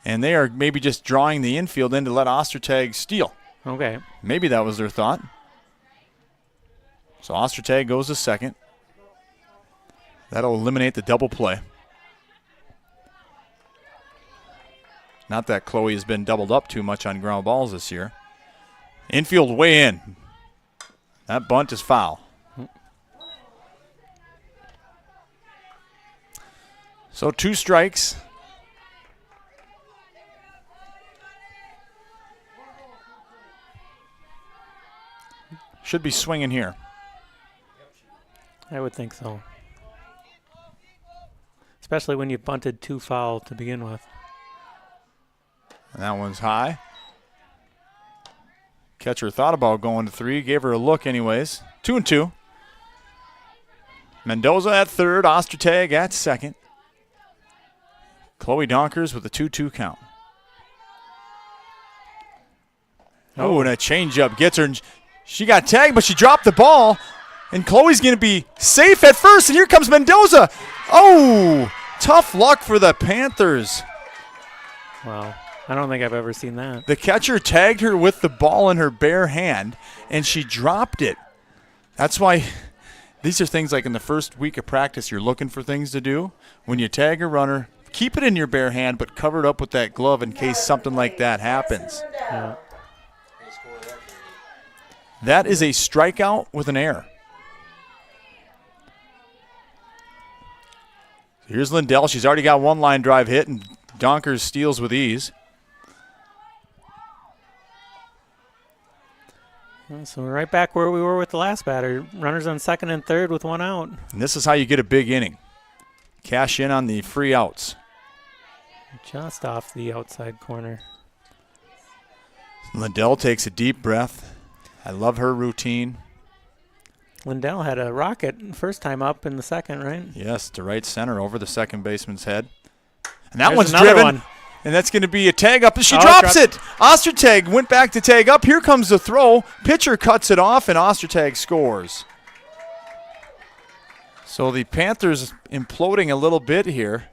and they are maybe just drawing the infield in to let Ostertag steal. Okay. Maybe that was their thought. So Ostertag goes to second. That'll eliminate the double play. Not that Chloe has been doubled up too much on ground balls this year. Infield way in. That bunt is foul. So 2 strikes. Should be swinging here. I would think so. Especially when you bunted 2 foul to begin with. And that one's high. Catcher thought about going to 3, gave her a look anyways. 2-2. Mendoza at third, Ostertag at second. Chloe Donkers with a 2-2 count. Oh, and a changeup gets her. And she got tagged, but she dropped the ball. And Chloe's going to be safe at first, and here comes Mendoza. Oh, tough luck for the Panthers. Wow. I don't think I've ever seen that. The catcher tagged her with the ball in her bare hand, and she dropped it. That's why these are things like in the first week of practice you're looking for things to do. When you tag a runner, keep it in your bare hand, but cover it up with that glove in case something like that happens. Yeah. That is a strikeout with an error. Here's Lindell. She's already got 1 line drive hit, and Donkers steals with ease. So we're right back where we were with the last batter. Runners on second and third with 1 out. And this is how you get a big inning. cash in on the free outs. Just off the outside corner. Lindell takes a deep breath. I love her routine. Lindell had a rocket first time up in the second, right? Yes, to right center over the second baseman's head. And that There's one's another driven. one. And that's going to be a tag up. She Oh, drops dropped- it. Ostertag went back to tag up. Here comes the throw. Pitcher cuts it off, and Ostertag scores. So the Panthers imploding a little bit here.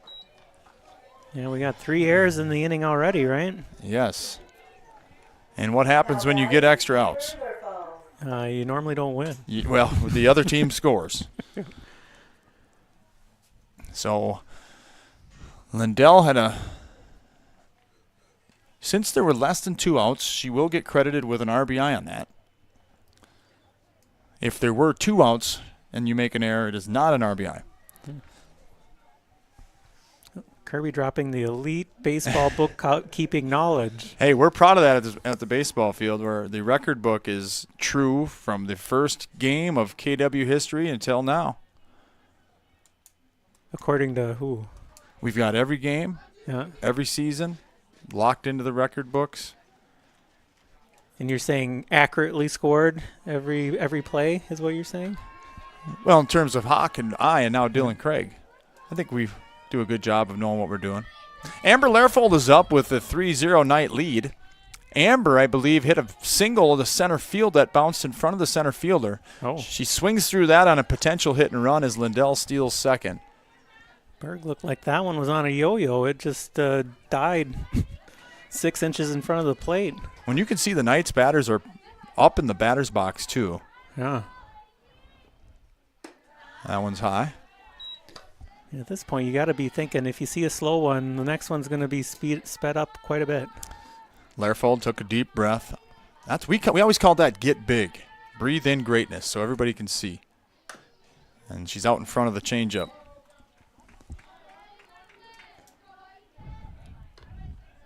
Yeah, we got 3 errors in the inning already, right? Yes. And what happens when you get extra outs? You normally don't win. Well, the other team scores. So Lindell had a... Since there were less than 2 outs, she will get credited with an RBI on that. If there were 2 outs and you make an error, it is not an RBI. Kirby dropping the elite baseball bookkeeping knowledge. Hey, we're proud of that at the baseball field, where the record book is true from the first game of KW history until now. According to who? We've got every game, Yeah. every season, locked into the record books. And you're saying accurately scored every play is what you're saying? Well, in terms of Hawk and I and now Dylan Craig, I think we do a good job of knowing what we're doing. Amber Lehrfold is up with a 3-0 night lead. Amber, I believe, hit a single to center field that bounced in front of the center fielder. Oh. She swings through that on a potential hit and run as Lindell steals second. Berg looked like that one was on a yo-yo. It just died 6 inches in front of the plate. When you can see the Knights batters are up in the batter's box too. Yeah. That one's high. At this point, you got to be thinking if you see a slow one, the next one's going to be sped up quite a bit. Lehrfold took a deep breath. We always call that get big. Breathe in greatness so everybody can see. And she's out in front of the changeup.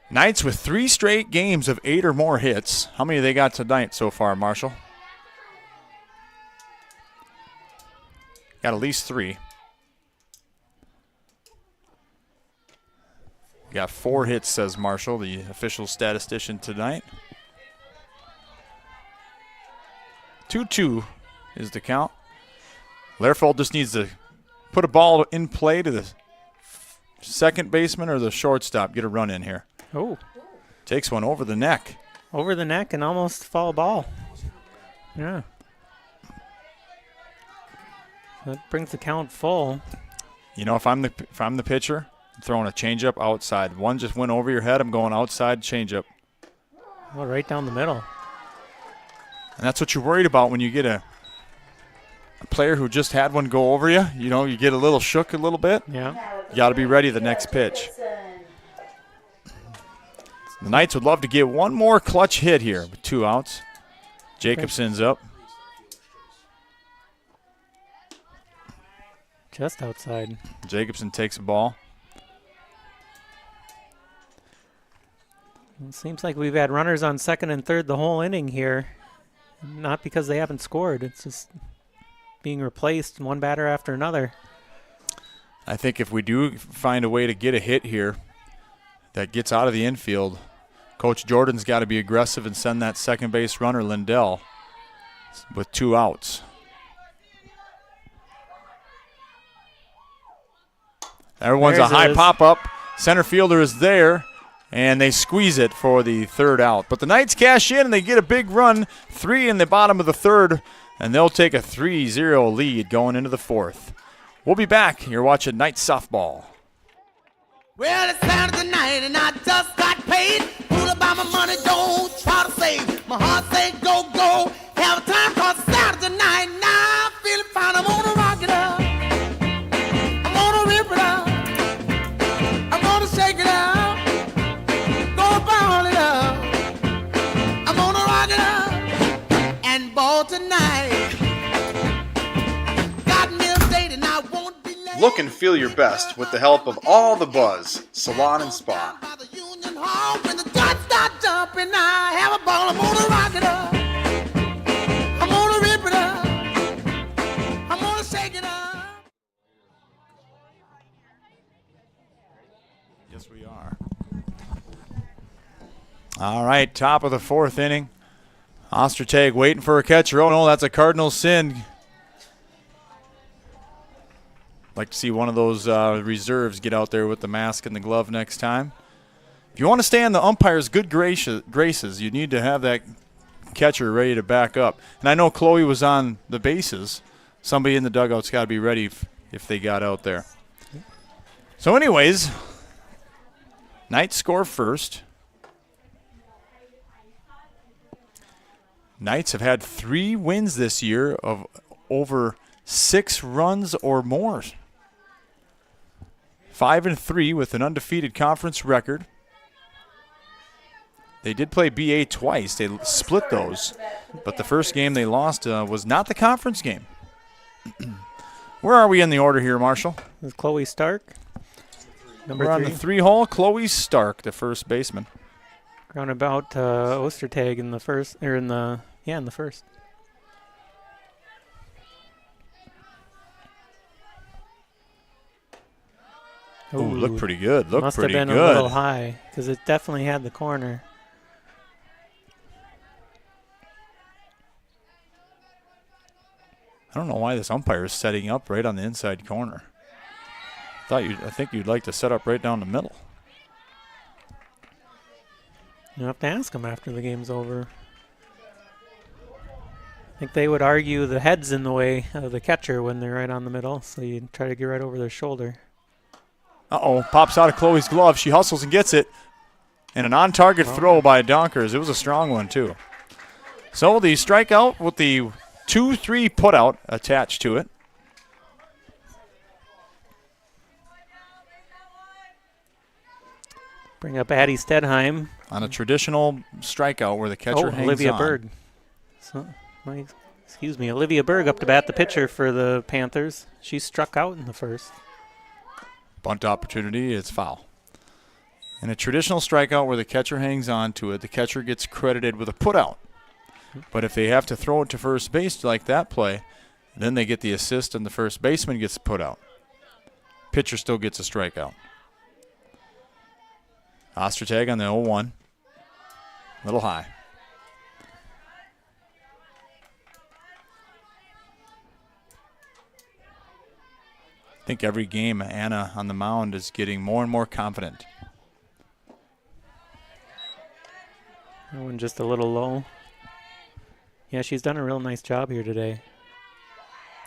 Knights with 3 straight games of 8 or more hits. How many they got tonight so far, Marshall? Got at least 3. Got 4 hits, says Marshall, the official statistician tonight. 2-2 is the count. Lehrfold just needs to put a ball in play to the second baseman or the shortstop. Get a run in here. Oh. Takes one over the neck. Over the neck and almost foul ball. Yeah. That brings the count full. You know, if I'm the pitcher, I'm throwing a changeup outside. One just went over your head. I'm going outside changeup. Well, right down the middle. And that's what you're worried about when you get a player who just had one go over you. You know, you get a little shook a little bit. Yeah. You got to be ready the next pitch. The Knights would love to get one more clutch hit here with 2 outs. Jacobson's up. Just outside. Jacobson takes a ball. It seems like we've had runners on second and third the whole inning here. Not because they haven't scored. It's just being replaced one batter after another. I think if we do find a way to get a hit here that gets out of the infield, Coach Jordan's got to be aggressive and send that second base runner, Lindell, with 2 outs. Everyone's a high pop-up. Center fielder is there, and they squeeze it for the 3rd out. But the Knights cash in, and they get a big run, 3 in the bottom of the 3rd, and they'll take a 3-0 lead going into the 4th. We'll be back. You're watching Knights softball. Well, it's Saturday night and I just got paid. Fool about my money, don't try to save. My heart say go, go. Have a time cause it's Saturday night. Now I'm feeling fine. I'm gonna rock it up. I'm gonna rip it up. I'm gonna shake it up. Gonna ball it up. I'm gonna rock it up. And ball tonight. Got me a date and I won't be late. Look and feel your best with the help of All the Buzz Salon and Spa. By the Union Hall, when the dots start jumping, I have a ball. I'm gonna rock it up. I'm gonna rip it up. I'm gonna shake it up. All right, top of the 4th inning. Ostertag waiting for a catcher. Oh, no, that's a Cardinal sin. Like to see one of those reserves get out there with the mask and the glove next time. If you want to stay on the umpire's good graces, you need to have that catcher ready to back up. And I know Chloe was on the bases. Somebody in the dugout's got to be ready if they got out there. So anyways, Knights score first. Knights have had 3 wins this year of over 6 runs or more. 5-3 with an undefeated conference record. They did play BA twice. They split those. But the first game they lost was not the conference game. Where are we in the order here, Marshall? Is Chloe Stark? Number We're 3. on the 3-hole. Chloe Stark, the first baseman. Roundabout Ostertag in the first, or in the first. Ooh, look pretty good. Look must pretty have been good. a little high because it definitely had the corner. I don't know why this umpire is setting up right on the inside corner. I think you'd like to set up right down the middle. You'll have to ask them after the game's over. I think they would argue the head's in the way of the catcher when they're right on the middle, so you try to get right over their shoulder. Uh-oh, pops out of Chloe's glove. She hustles and gets it. And an on-target throw by Donkers. It was a strong one, too. So the strikeout with the 2-3 putout attached to it. Bring up Addie Stedheim. On a traditional strikeout where the catcher hangs Olivia on. Berg. Olivia Berg up to bat, the pitcher for the Panthers. She struck out in the first. Bunt opportunity, it's foul. In a traditional strikeout where the catcher hangs on to it, the catcher gets credited with a putout. But if they have to throw it to first base like that play, then they get the assist and the first baseman gets put out. Pitcher still gets a strikeout. Ostertag on the 0-1. Little high. I think every game Anna on the mound is getting more and more confident. That one just a little low. Yeah, she's done a real nice job here today.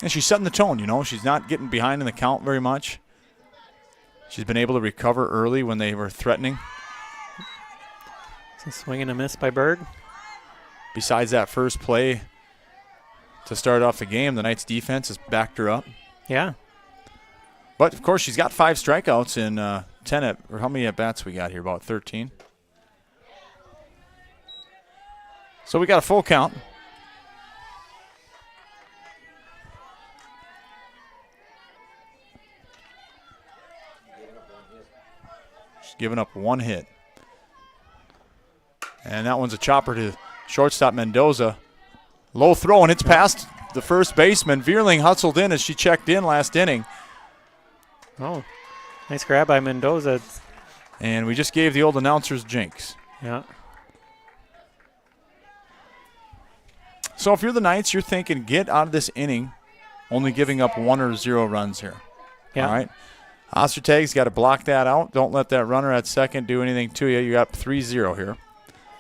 And she's setting the tone, you know. She's not getting behind in the count very much. She's been able to recover early when they were threatening. It's a swing and a miss by Berg. Besides that first play to start off the game, the Knights defense has backed her up. Yeah. But, of course, she's got 5 strikeouts in 10 or how many at-bats we got here? About 13. So we got a full count. She's given up 1 hit. And that one's a chopper to shortstop Mendoza. Low throw, and it's past the first baseman. Vierling hustled in as she checked in last inning. Oh, nice grab by Mendoza. And we just gave the old announcers jinx. Yeah. So if you're the Knights, you're thinking get out of this inning only giving up 1 or 0 runs here. Yeah. All right. Ostertag's got to block that out. Don't let that runner at second do anything to you. You got 3-0 here.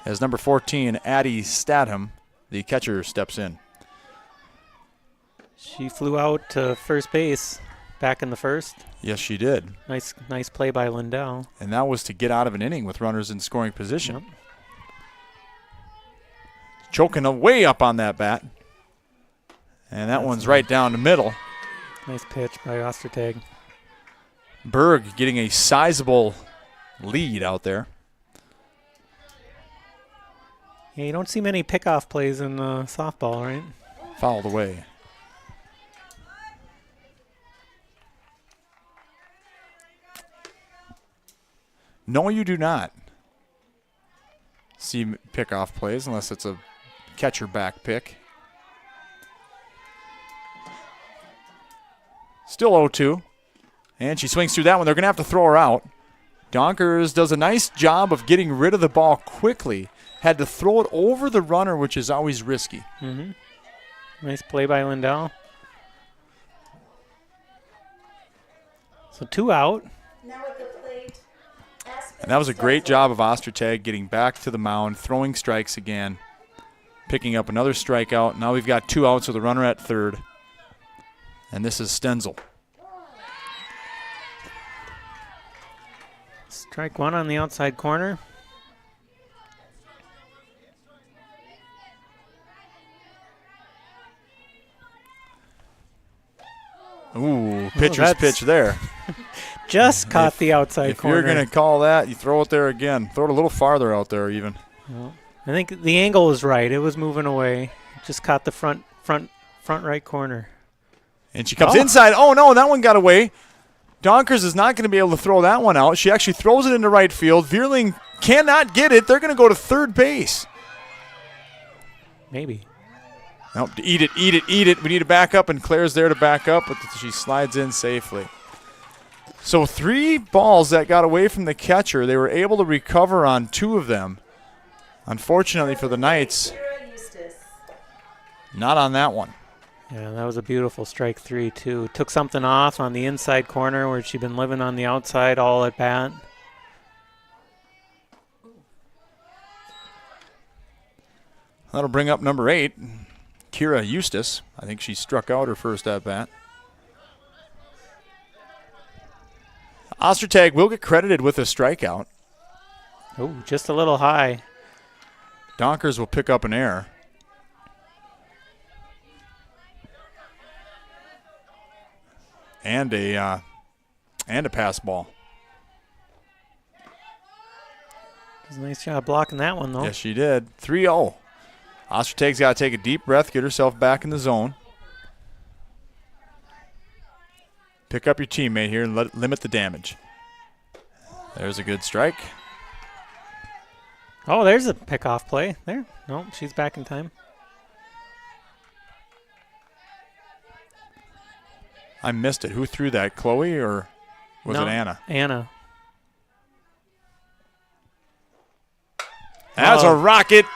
As number 14, Addie Stadham, the catcher, steps in. She flew out to first base back in the first. Yes, she did. Nice play by Lindell. And that was to get out of an inning with runners in scoring position. Yep. Choking way up on that bat. And that one's right down the middle. Nice pitch by Ostertag. Berg getting a sizable lead out there. Yeah, you don't see many pickoff plays in softball, right? Fouled away. No, you do not see pickoff plays unless it's a catcher back pick. Still 0-2. And she swings through that one. They're going to have to throw her out. Donkers does a nice job of getting rid of the ball quickly. Had to throw it over the runner, which is always risky. Nice play by Lindell. So 2 out. Now at the plate, Aspen And that was a great Senzel. job of Ostertag getting back to the mound, throwing strikes again, picking up another strikeout. Now we've got 2 outs with a runner at third. And this is Stenzel. Strike 1 on the outside corner. Ooh, pitcher's that's- pitch there. Just caught the outside If corner. you're going to call that, you throw it there again. Throw it a little farther out there even. I think the angle was right. It was moving away. Just caught the front right corner. And she comes inside. Oh, no, that one got away. Donkers is not going to be able to throw that one out. She actually throws it into right field. Vierling cannot get it. They're going to go to third base. Maybe. Nope, eat it, eat it, eat it. We need to back up, and Claire's there to back up, but she slides in safely. So 3 balls that got away from the catcher. They were able to recover on 2 of them. Unfortunately for the Knights, Kira Eustace. not on that one. Yeah, that was a beautiful strike 3, too. Took something off on the inside corner where she'd been living on the outside all at bat. That'll bring up number 8, Kira Eustace. I think she struck out her first at bat. Ostertag will get credited with a strikeout. Oh, just a little high. Donkers will pick up an error. And a pass ball. Does a nice job blocking that one, though. Yes, she did. 3-0. Ostertag's got to take a deep breath, get herself back in the zone. Pick up your teammate here and limit the damage. There's a good strike. Oh, there's a pickoff play. There. Nope, she's back in time. I missed it. Who threw that? Chloe or was No, it Anna? Anna. That's a rocket.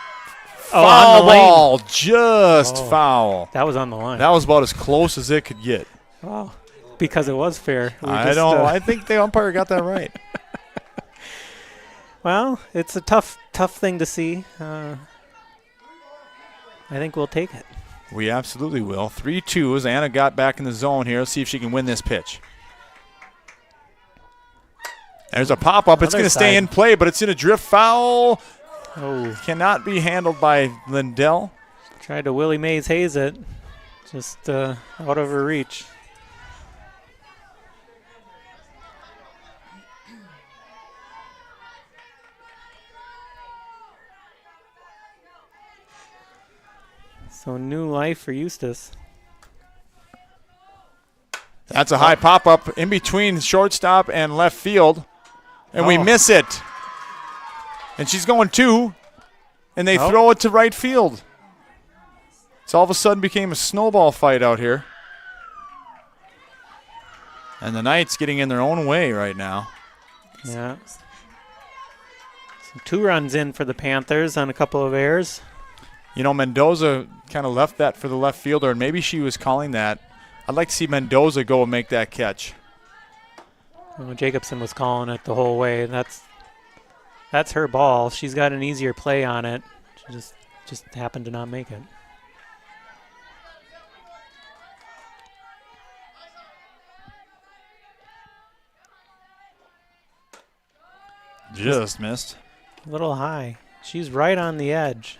Oh, Foul on the lane. ball. Just Oh. foul. That was on the line. That was about as close as it could get. Oh, because it was fair. I think the umpire got that right. Well, it's a tough thing to see. I think we'll take it. We absolutely will. 3-2 as Anna got back in the zone here. Let's see if she can win this pitch. There's a pop-up. It's Other going to stay side. in play, but it's in a drift foul. Oh, Cannot be handled by Lindell. tried to Willie Mays Hayes it. Just out of her reach. So new life for Eustace. That's a high pop-up in between shortstop and left field. And we miss it. And she's going 2. And they throw it to right field. It's all of a sudden became a snowball fight out here. And the Knights getting in their own way right now. Yeah. So 2 runs in for the Panthers on a couple of errors. You know, Mendoza kind of left that for the left fielder, and maybe she was calling that. I'd like to see Mendoza go and make that catch. Well, Jacobson was calling it the whole way. That's her ball. She's got an easier play on it. She just happened to not make it. Just missed. A little high. She's right on the edge.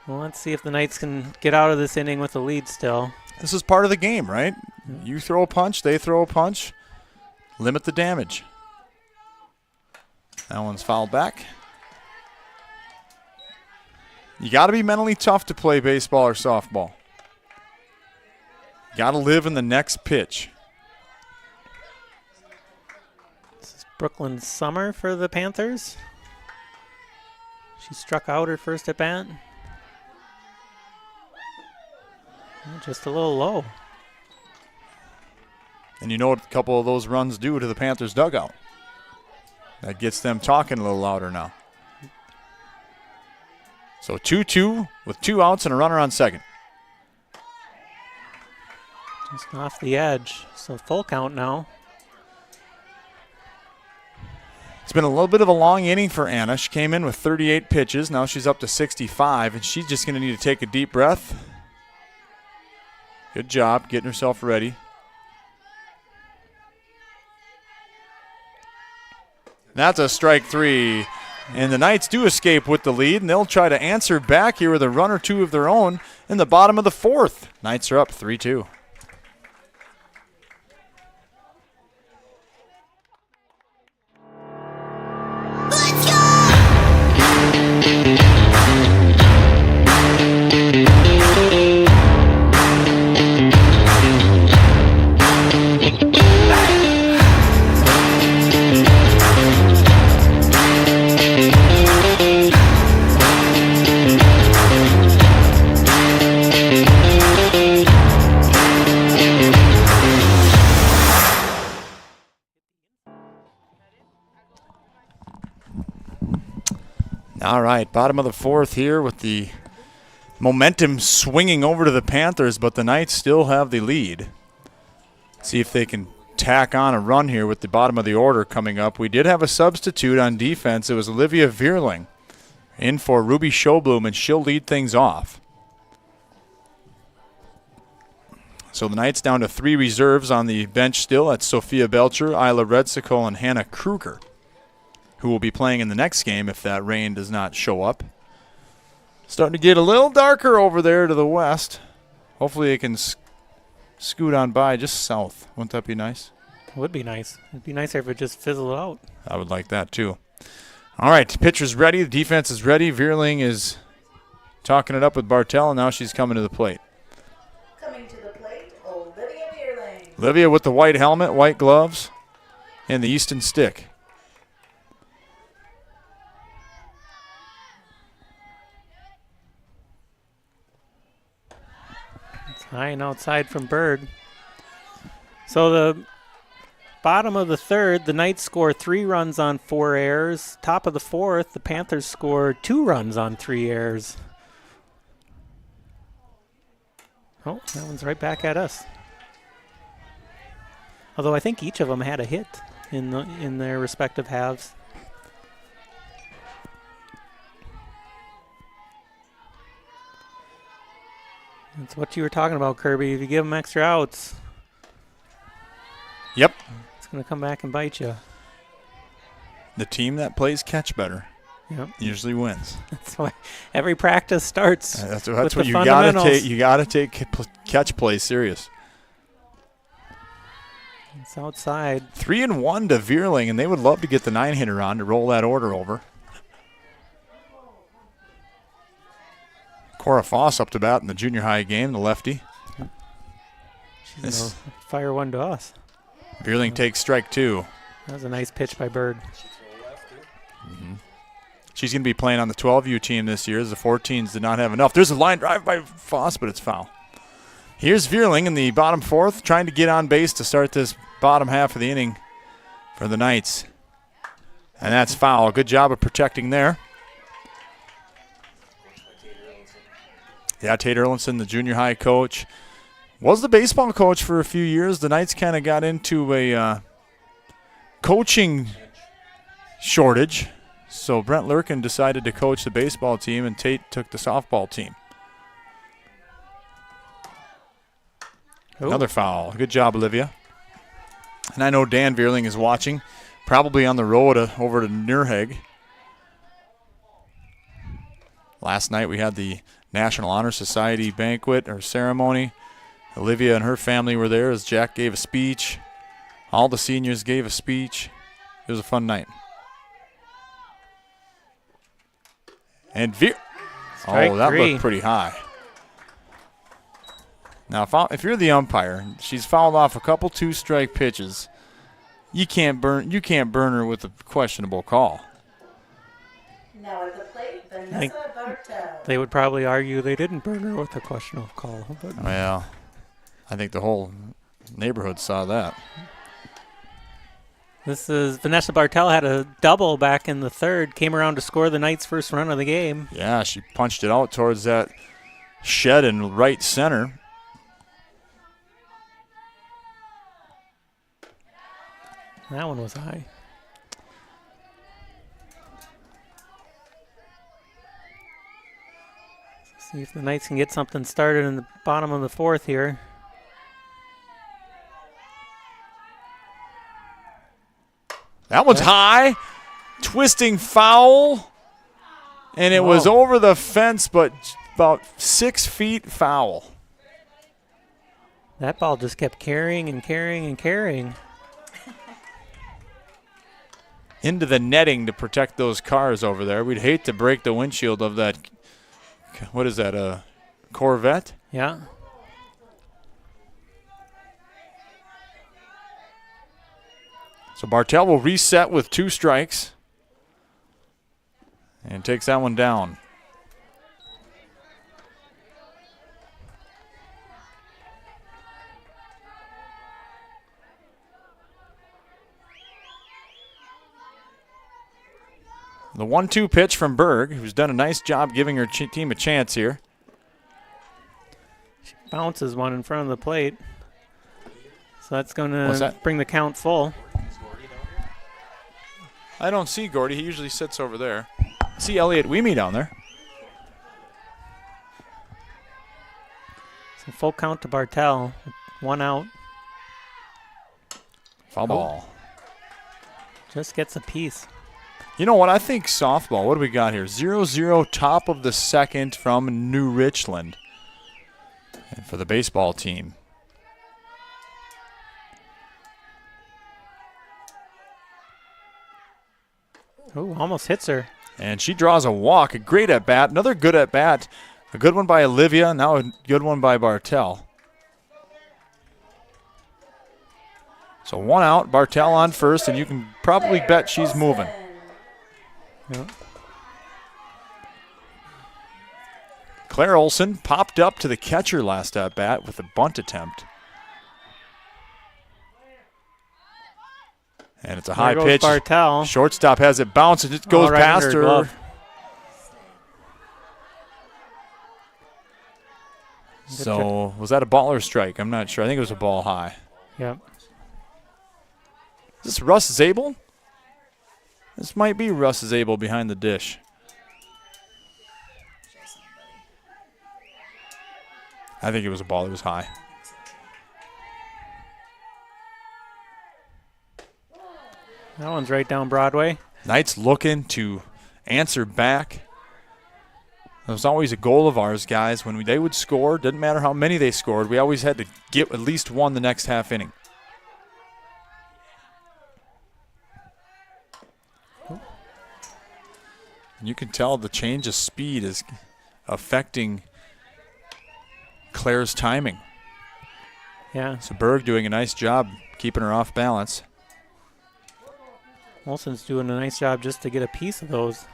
Well, let's see if the Knights can get out of this inning with a lead still. This is part of the game, right? You throw a punch, they throw a punch. Limit the damage. That one's fouled back. You got to be mentally tough to play baseball or softball. Got to live in the next pitch. This is Brooklyn Summer for the Panthers. She struck out her first at bat. Just a little low. And you know what a couple of those runs do to the Panthers dugout. That gets them talking a little louder now. So 2-2 with 2 outs and a runner on second. Just off the edge. So full count now. It's been a little bit of a long inning for Anna. She came in with 38 pitches. Now she's up to 65, and she's just going to need to take a deep breath. Good job getting herself ready. That's a strike 3. And the Knights do escape with the lead, and they'll try to answer back here with a run or two of their own in the bottom of the 4th. Knights are up 3-2. All right, bottom of the 4th here with the momentum swinging over to the Panthers, but the Knights still have the lead. See if they can tack on a run here with the bottom of the order coming up. We did have a substitute on defense. It was Olivia Vierling in for Ruby Schobloom, and she'll lead things off. So the Knights down to 3 reserves on the bench still. That's Sophia Belcher, Isla Redsicle, and Hannah Kruger, who will be playing in the next game if that rain does not show up. Starting to get a little darker over there to the west. Hopefully it can scoot on by just south. Wouldn't that be nice? Would be nice. It'd be nicer if it just fizzled out. I would like that too. All right, pitcher's ready. The defense is ready. Vierling is talking it up with Bartel, and now she's coming to the plate. Coming to the plate, Olivia Vierling. Olivia with the white helmet, white gloves, and the Easton stick. High and outside from Bird. So the bottom of the 3rd, the Knights score 3 runs on 4 errors. Top of the 4th, the Panthers score 2 runs on 3 errors. Oh, that one's right back at us. Although I think each of them had a hit in their respective halves. That's what you were talking about, Kirby. If you give them extra outs, Yep. it's going to come back and bite you. The team that plays catch better Yep. usually wins. That's why every practice starts. That's with what the you got to fundamentals. take. You got to take catch play serious. It's outside. 3-1 to Vierling, and they would love to get the 9-hitter on to roll that order over. Cora Foss up to bat in the junior high game, the lefty. She's gonna fire one to us. Vierling takes strike 2. That was a nice pitch by Bird. She's going to be playing on the 12U team this year as the 14s did not have enough. There's a line drive by Foss, but it's foul. Here's Vierling in the bottom 4th, trying to get on base to start this bottom half of the inning for the Knights. And that's foul. Good job of protecting there. Yeah, Tate Erlinson, the junior high coach, was the baseball coach for a few years. The Knights kind of got into a coaching shortage. So Brent Lurkin decided to coach the baseball team, and Tate took the softball team. Ooh. Another foul. Good job, Olivia. And I know Dan Vierling is watching, probably on the road over to NRHEG. Last night we had the National Honor Society banquet or ceremony. Olivia and her family were there as Jack gave a speech. All the seniors gave a speech. It was a fun night. And Strike that 3. looked pretty high. Now, if you're the umpire, she's fouled off a couple 2-strike pitches. You can't burn her with a questionable call. Now at the plate, Vanessa Bartel. They would probably argue they didn't burn her with a questionable call. But Well, I think the whole Neighborhood saw that. This is Vanessa Bartel had a double back in the third, came around to score the Knights' first run of the game. Yeah, she punched it out towards that shed in right center. That one was high. See if the Knights can get something started in the bottom of the fourth here. That one's high. Twisting foul. And it was over the fence, but about 6 feet foul. That ball just kept carrying and carrying and carrying. Into the netting to protect those cars over there. We'd hate to break the windshield of that. What is that, a Corvette? Yeah. So Bartel will reset with 2 strikes. And takes that one down. The 1-2 pitch from Berg, who's done a nice job giving her team a chance here. She bounces one in front of the plate. So that's going to bring the count full. I don't see Gordy. He usually sits over there. I see Elliot Weemy down there. So full count to Bartel. 1 out. Foul ball. Just gets a piece. You know what? I think softball. What do we got here? 0-0, top of the second from New Richland. And for the baseball team. Oh, almost hits her. And she draws a walk. A great at-bat. Another good at-bat. A good one by Olivia. Now a good one by Bartel. So 1 out. Bartel on first, and you can probably bet she's moving. Yeah. Claire Olson popped up to the catcher last at-bat with a bunt attempt. And it's a high goes pitch. Bartel. Shortstop has it bounce, and it goes right past under her. glove. So was that a ball or strike? I'm not sure. I think it was a ball high. Yep. Is this Russ Zabel? This might be Russ Zabel behind the dish. I think it was a ball that was high. That one's right down Broadway. Knights looking to answer back. It was always a goal of ours, guys. When they would score, didn't matter how many they scored, we always had to get at least one the next half inning. And you can tell the change of speed is affecting Claire's timing. Yeah. So Berg doing a nice job keeping her off balance. Olson's doing a nice job just to get a piece of those.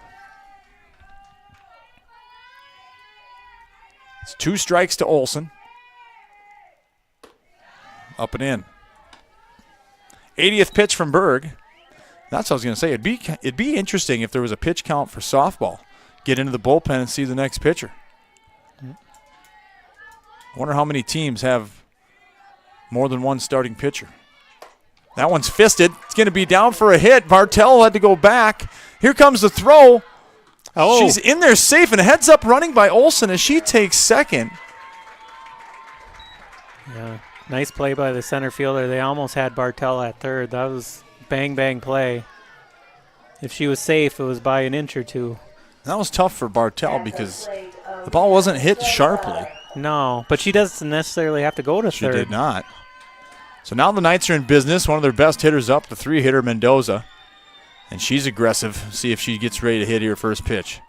It's 2 strikes to Olson. Up and in. 80th pitch from Berg. That's what I was going to say. It'd be interesting if there was a pitch count for softball. Get into the bullpen and see the next pitcher. I wonder how many teams have more than one starting pitcher. That one's fisted. It's going to be down for a hit. Bartel had to go back. Here comes the throw. Oh. She's in there safe, and heads up running by Olson as she takes second. Yeah. Nice play by the center fielder. They almost had Bartel at third. That was bang, bang play. If she was safe, it was by an inch or two. That was tough for Bartel because the ball wasn't hit sharply. No, but she doesn't necessarily have to go to She third. did not. So now the Knights are in business. One of their best hitters up, the 3-hitter Mendoza. And she's aggressive. See if she gets ready to hit her first pitch.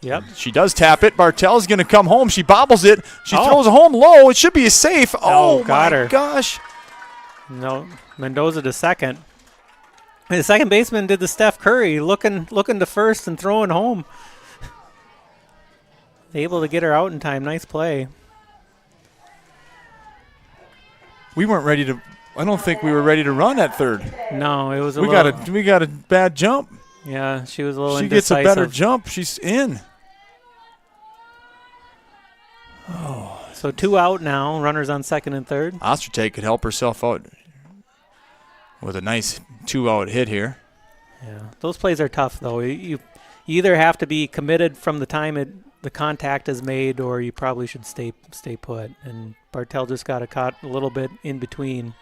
Yep. She does tap it. Bartel's going to come home. She bobbles it. She throws it home low. It should be a safe. Oh, got my her. gosh. No, Mendoza to second. And the second baseman did the Steph Curry, looking to first and throwing home. Able to get her out in time. Nice play. We weren't ready to. I don't think we were ready to run at third. No, it was a We little. got a bad jump. Yeah, she was a little She indecisive. gets a better jump. She's in. So 2 out now. Runners on second and third. Ostertag could help herself out with a nice 2-out hit here. Yeah, those plays are tough though. You either have to be committed from the time the contact is made, or you probably should stay put. And Bartel just got caught a little bit in between.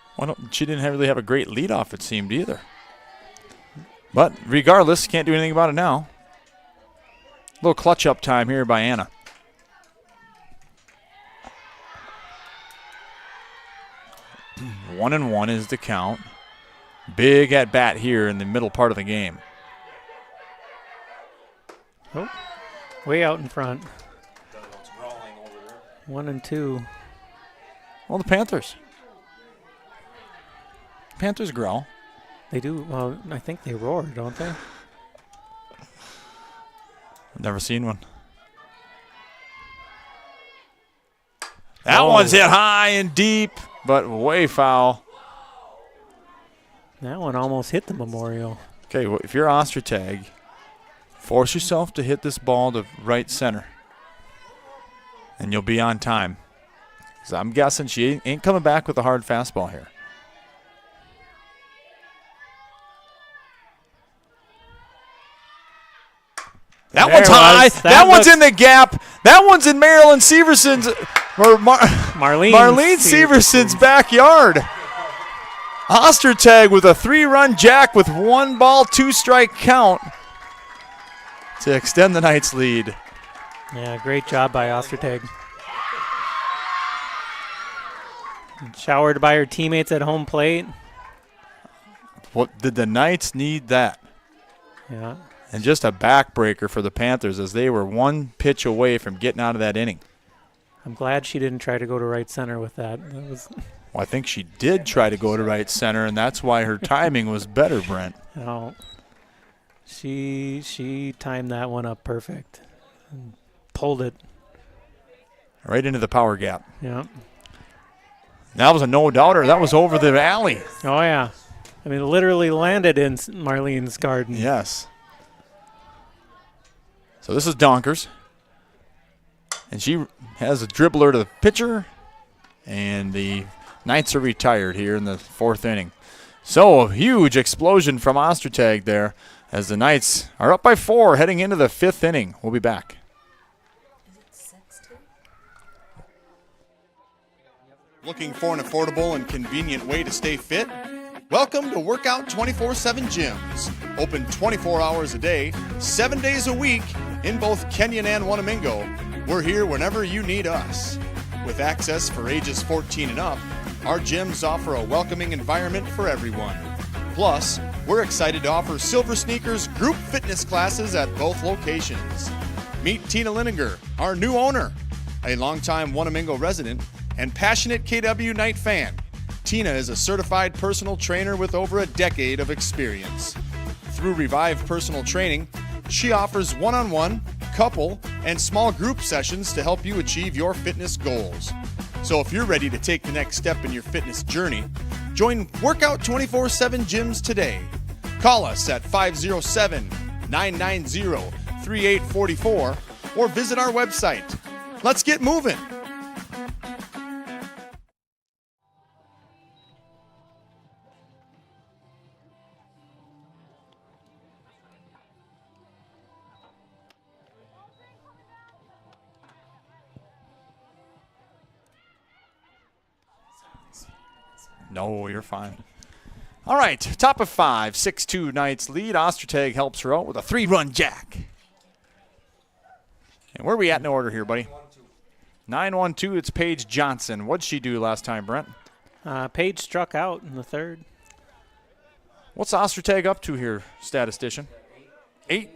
She didn't really have a great leadoff, it seemed, either. But regardless, can't do anything about it now. A little clutch up time here by Anna. One and one is the count. Big at bat here in the middle part of the game. Oh, way out in front. 1 and 2. Well, the Panthers. Panthers growl. They do. Well, I think they roar, don't they? I've never seen one. That one's hit high and deep, but way foul. That one almost hit the memorial. Okay, well, if you're Ostertag, force yourself to hit this ball to right center, and you'll be on time. So I'm guessing she ain't coming back with a hard fastball here. That one's high. That one's in the gap. That one's in Marilyn Severson's or Marlene Severson's backyard. Ostertag with a 3-run jack with 1 ball, 2 strike count to extend the Knights' lead. Yeah, great job by Ostertag. Showered by her teammates at home plate. What did the Knights need that? Yeah. And just a backbreaker for the Panthers as they were 1 pitch away from getting out of that inning. I'm glad she didn't try to go to right center with that. Well, I think she did try to go to right center, and that's why her timing was better, Brent. No. She timed that one up perfect. And pulled it. Right into the power gap. Yeah. That was a no-doubter. That was over the alley. Oh, yeah. I mean, literally landed in Marlene's garden. Yes. So this is Donkers. And she has a dribbler to the pitcher. And the Knights are retired here in the 4th inning. So a huge explosion from Ostertag there as the Knights are up by 4 heading into the 5th inning. We'll be back. Looking for an affordable and convenient way to stay fit? Welcome to Workout 24/7 Gyms. Open 24 hours a day, 7 days a week in both Kenyon and Wanamingo. We're here whenever you need us. With access for ages 14 and up, our gyms offer a welcoming environment for everyone. Plus, we're excited to offer Silver Sneakers group fitness classes at both locations. Meet Tina Lininger, our new owner, a longtime Wanamingo resident and passionate KW Knight fan. Tina is a certified personal trainer with over a decade of experience. Through Revive Personal Training, she offers one-on-one, couple, and small group sessions to help you achieve your fitness goals. So if you're ready to take the next step in your fitness journey, join Workout 24/7 Gyms today. Call us at 507-990-3844 or visit our website. Let's get moving. No, you're fine. All right, top of 5, 6-2 Knights lead. Ostertag helps her out with a 3-run jack. And where are we at in order here, buddy? 9-1-2, it's Paige Johnson. What'd she do last time, Brent? Paige struck out in the 3rd. What's Ostertag up to here, statistician? 8?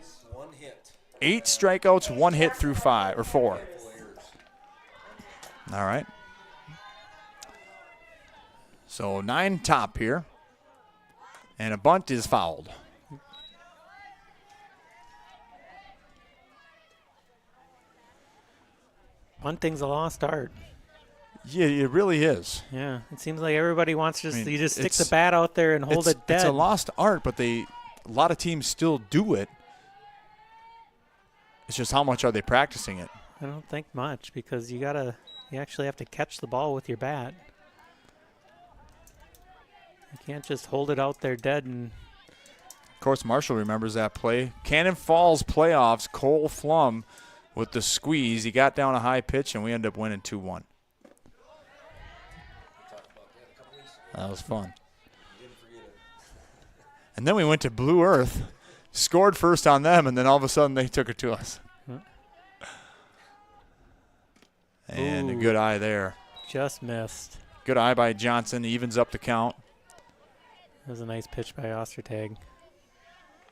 8 strikeouts, 1 hit through 5 or 4. All right. So 9 top here. And a bunt is fouled. Bunting's a lost art. Yeah, it really is. Yeah, it seems like everybody wants to you just stick it's- the bat out there and hold it dead. It's a lost art, but a lot of teams still do it. It's just how much are they practicing it? I don't think much because you actually have to catch the ball with your bat. You can't just hold it out there dead. And of course, Marshall remembers that play. Cannon Falls playoffs, Cole Flum with the squeeze. He got down a high pitch, and we ended up winning 2-1. That was fun. And then we went to Blue Earth, scored first on them, and then all of a sudden they took it to us. And a good eye there. Just missed. Good eye by Johnson. Evens up the count. That was a nice pitch by Ostertag.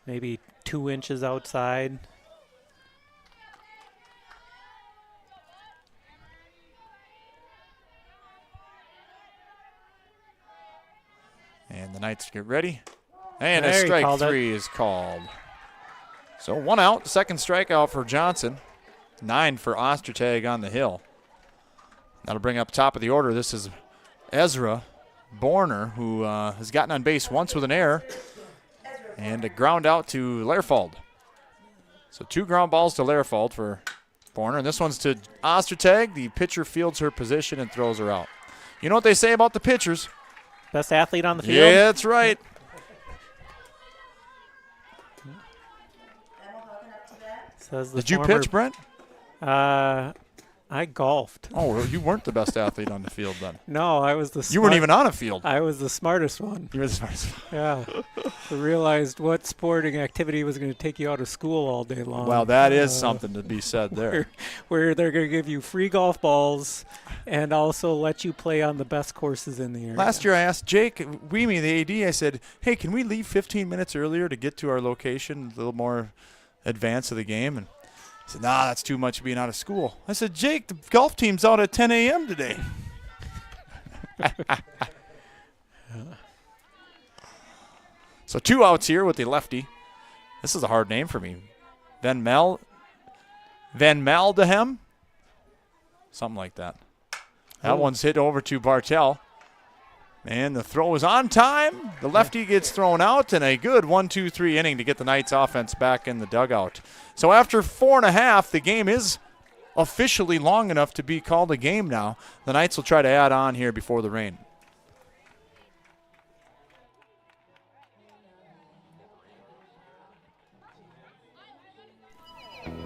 Maybe 2 inches outside. And the Knights get ready. And a There, he strike called it. 3 is called. So 1 out, second strikeout for Johnson. 9 for Ostertag on the hill. That'll bring up top of the order. This is Ezra Borner, who has gotten on base once with an error. And a ground out to Lehrfeld. So 2 ground balls to Lehrfeld for Borner. And this one's to Ostertag. The pitcher fields her position and throws her out. You know what they say about the pitchers? Best athlete on the field. Yeah, that's right. Says the Did you former- pitch, Brent? I golfed. Oh, you weren't the best athlete on the field then. No, I was the You weren't even on a field. I was the smartest one. You were the smartest. Yeah. I realized what sporting activity was going to take you out of school all day long. Well, that is something to be said there. Where they're going to give you free golf balls and also let you play on the best courses in the area. Last year I asked Jake Weemy, the AD, I said, hey, can we leave 15 minutes earlier to get to our location a little more advance of the game? And he said, nah, that's too much being out of school. I said, Jake, the golf team's out at 10 a.m. today. So 2 outs here with the lefty. This is a hard name for me. Van Maldehem? Something like that. That one's hit over to Bartel. And the throw is on time. The lefty gets thrown out, and a good 1-2-3 inning to get the Knights offense back in the dugout. So after 4.5, the game is officially long enough to be called a game now. The Knights will try to add on here before the rain.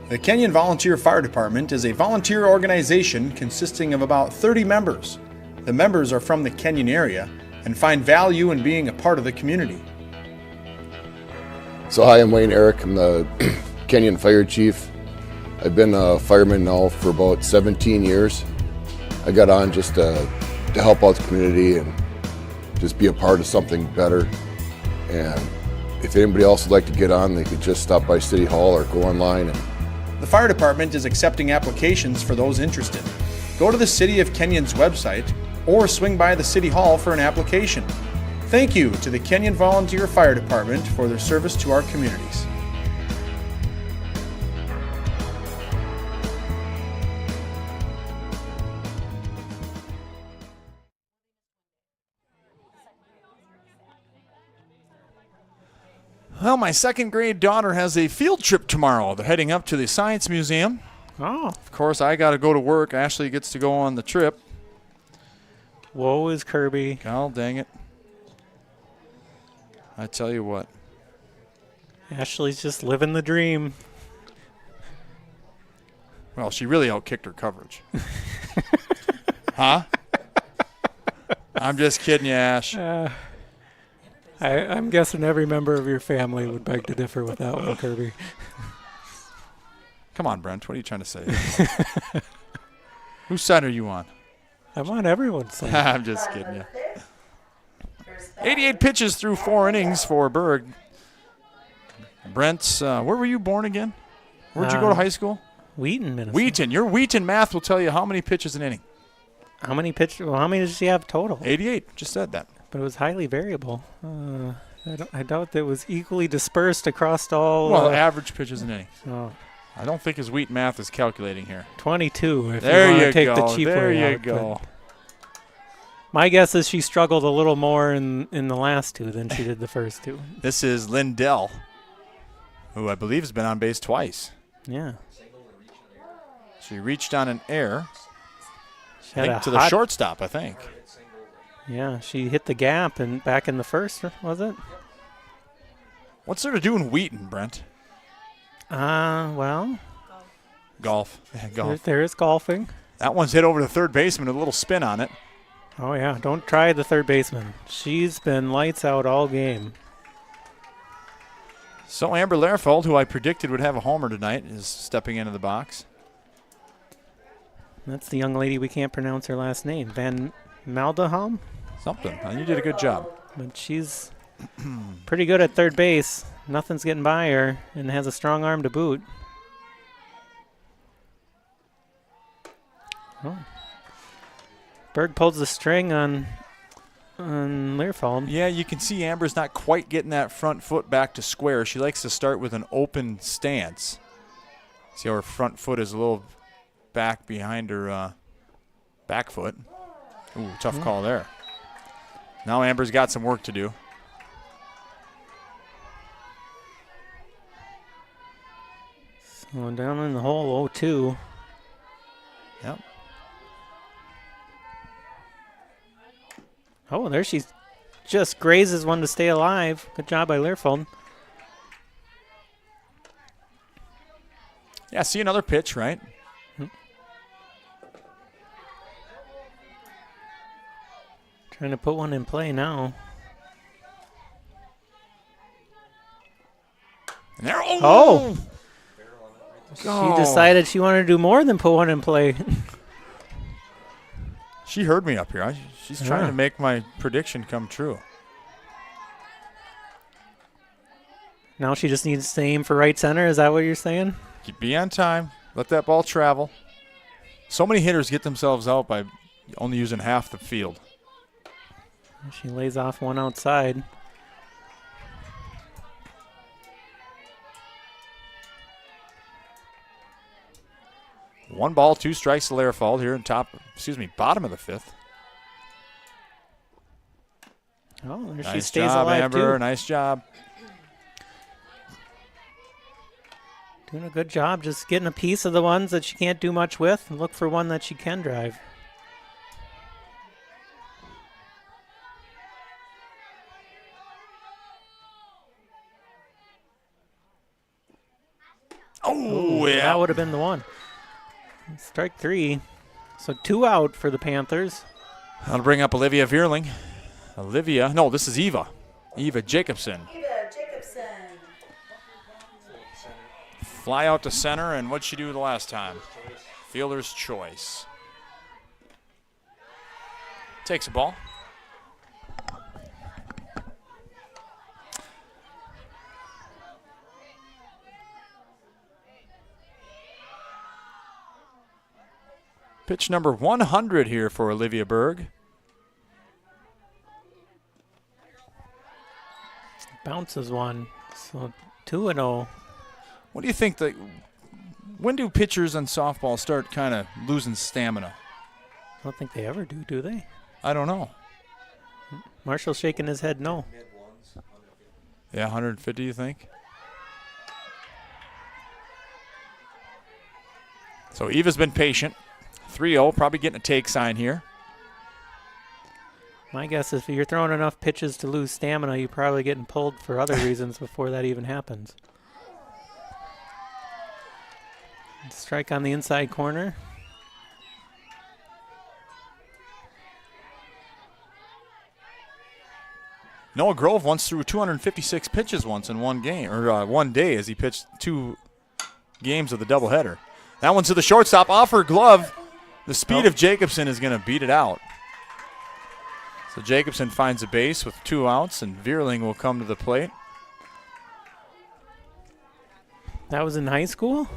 The Kenyon Volunteer Fire Department is a volunteer organization consisting of about 30 members. The members are from the Kenyon area and find value in being a part of the community. So hi, I'm Wayne Eric. I'm the Kenyon Fire Chief. I've been a fireman now for about 17 years. I got on just to help out the community and just be a part of something better. And if anybody else would like to get on, they could just stop by City Hall or go online. The fire department is accepting applications for those interested. Go to the City of Kenyon's website or swing by the City Hall for an application. Thank you to the Kenyon Volunteer Fire Department for their service to our communities. Well, my second grade daughter has a field trip tomorrow. They're heading up to the Science Museum. Oh. Of course, I got to go to work. Ashley gets to go on the trip. Woe is Kirby. Oh, dang it. I tell you what. Ashley's just living the dream. Well, she really outkicked her coverage. Huh? I'm just kidding you, Ash. I'm guessing every member of your family would beg to differ with that one, Kirby. Come on, Brent. What are you trying to say? Whose side are you on? I'm on everyone's side. I'm just kidding you. 88 pitches through 4 innings for Berg. Brent, where were you born again? Where'd you go to high school? Wheaton, Minnesota. Wheaton. Your Wheaton math will tell you how many pitches an inning. How many pitches? Well, how many did she have total? 88. Just said that. But it was highly variable. I doubt that it was equally dispersed across all. Well, average pitches an inning. Oh, I don't think his Wheat math is calculating here. 22. If There you want you to take go. the cheap There way you out, go. My guess is she struggled a little more in the last two than she did the first two. This is Lindell, who I believe has been on base twice. Yeah. She reached on an error. She I had think a to the hot- shortstop, I think. Yeah, she hit the gap and back in the first, was it? What's there to do in Wheaton, Brent? Well, Golf. Yeah, golf. there is golfing. That one's hit over the third baseman, a little spin on it. Oh, yeah, don't try the third baseman. She's been lights out all game. So Amber Lehrfeld, who I predicted would have a homer tonight, is stepping into the box. That's the young lady we can't pronounce her last name. Van Maldeham? Something. You did a good job. But she's pretty good at third base. Nothing's getting by her and has a strong arm to boot. Oh. Berg pulls the string on Lehrfeld. Yeah, you can see Amber's not quite getting that front foot back to square. She likes to start with an open stance. See how her front foot is a little back behind her back foot. Ooh, tough call there. Now Amber's got some work to do. So down in the hole, 0-2. Yep. Oh, there she just grazes one to stay alive. Good job by Lehrfeld. Yeah, see another pitch, right? Trying to put one in play now. And there, Oh! She decided she wanted to do more than put one in play. She heard me up here. She's trying Yeah. to make my prediction come true. Now she just needs to aim for right center. Is that what you're saying? Be on time. Let that ball travel. So many hitters get themselves out by only using half the field. She lays off one outside. One ball, two strikes to Lehrfeld here in bottom of the fifth. Oh, there she Nice stays job, alive Amber. too. Nice job. Doing a good job just getting a piece of the ones that she can't do much with and look for one that she can drive. Oh, That yeah. would have been the one. Strike three. So 2 out for the Panthers. I'll bring up Olivia Vierling. This is Eva. Eva Jacobson. Eva Jacobson. Fly out to center, and what'd she do the last time? Fielder's choice. Takes a ball. Pitch number 100 here for Olivia Berg. Bounces one. So 2-0. What do you think when do pitchers on softball start kind of losing stamina? I don't think they ever do they? I don't know. Marshall's shaking his head no. Yeah, 150, you think? So Eva's been patient. 3-0, probably getting a take sign here. My guess is if you're throwing enough pitches to lose stamina, you're probably getting pulled for other reasons before that even happens. Strike on the inside corner. Noah Grove once threw 256 pitches once in one game, or one day as he pitched 2 games of the doubleheader. That one's to the shortstop, off her glove. The speed of Jacobson is going to beat it out. So Jacobson finds a base with 2 outs, and Vierling will come to the plate. That was in high school?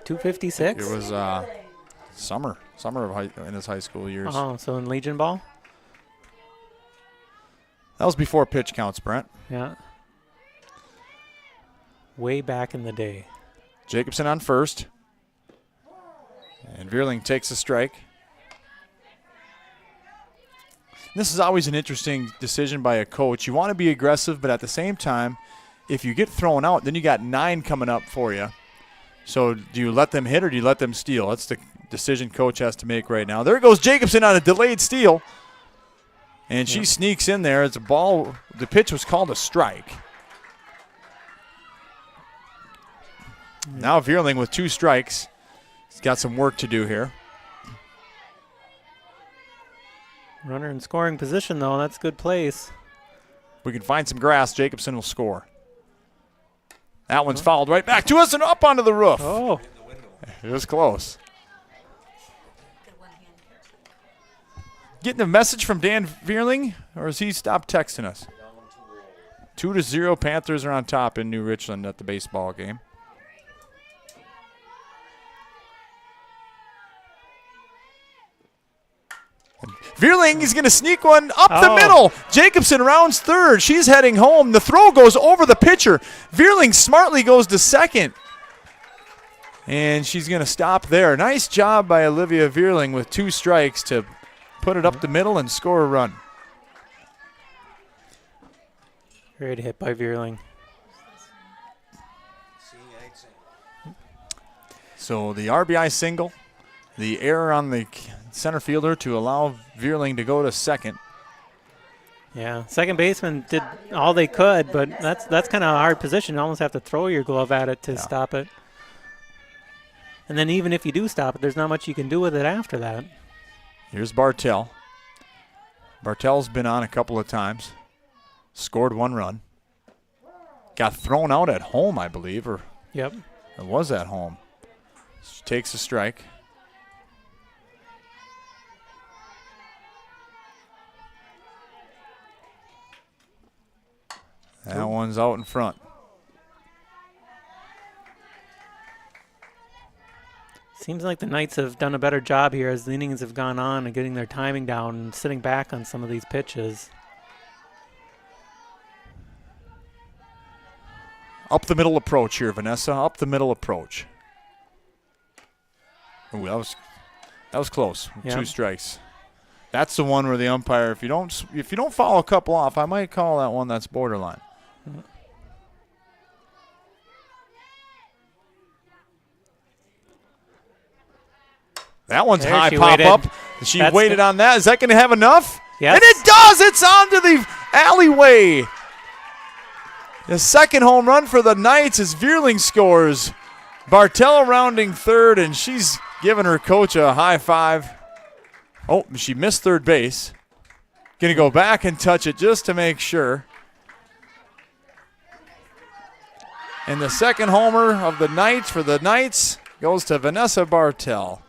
256? It was summer of in his high school years. Oh, so in Legion Ball? That was before pitch counts, Brent. Yeah. Way back in the day. Jacobson on first. And Vierling takes a strike. This is always an interesting decision by a coach. You want to be aggressive, but at the same time, if you get thrown out, then you got 9 coming up for you. So do you let them hit or do you let them steal? That's the decision coach has to make right now. There goes Jacobson on a delayed steal. And she sneaks in there. It's a ball. The pitch was called a strike. Now Vierling with 2 strikes. He's got some work to do here. Runner in scoring position, though. That's good place. We can find some grass. Jacobson will score. That one's fouled right back to us and up onto the roof. Oh. It was close. Getting a message from Dan Vierling, or has he stopped texting us? 2-0, Panthers are on top in New Richland at the baseball game. Vierling is going to sneak one up the middle. Jacobson rounds third. She's heading home. The throw goes over the pitcher. Vierling smartly goes to second. And she's going to stop there. Nice job by Olivia Vierling with 2 strikes to put it up the middle and score a run. Great hit by Vierling. So the RBI single, the error on the center fielder to allow Vierling to go to second. Yeah, second baseman did all they could, but that's kind of a hard position. You almost have to throw your glove at it to stop it. And then even if you do stop it, there's not much you can do with it after that. Here's Bartell. Bartell's been on a couple of times. Scored 1 run. Got thrown out at home, I believe, or Yep. it was at home. She takes a strike. That one's out in front. Seems like the Knights have done a better job here as the innings have gone on and getting their timing down and sitting back on some of these pitches. Up the middle approach here, Vanessa. Up the middle approach. Ooh, that was close. Yeah. 2 strikes. That's the one where the umpire, if you don't foul a couple off, I might call that one that's borderline. That one's high pop up. She waited on that. Is that going to have enough? Yes. And it does. It's onto the alleyway. The second home run for the Knights as Vierling scores. Bartell rounding third, and she's giving her coach a high five. Oh, she missed third base. Going to go back and touch it just to make sure. And the second homer of the Knights for the Knights goes to Vanessa Bartell.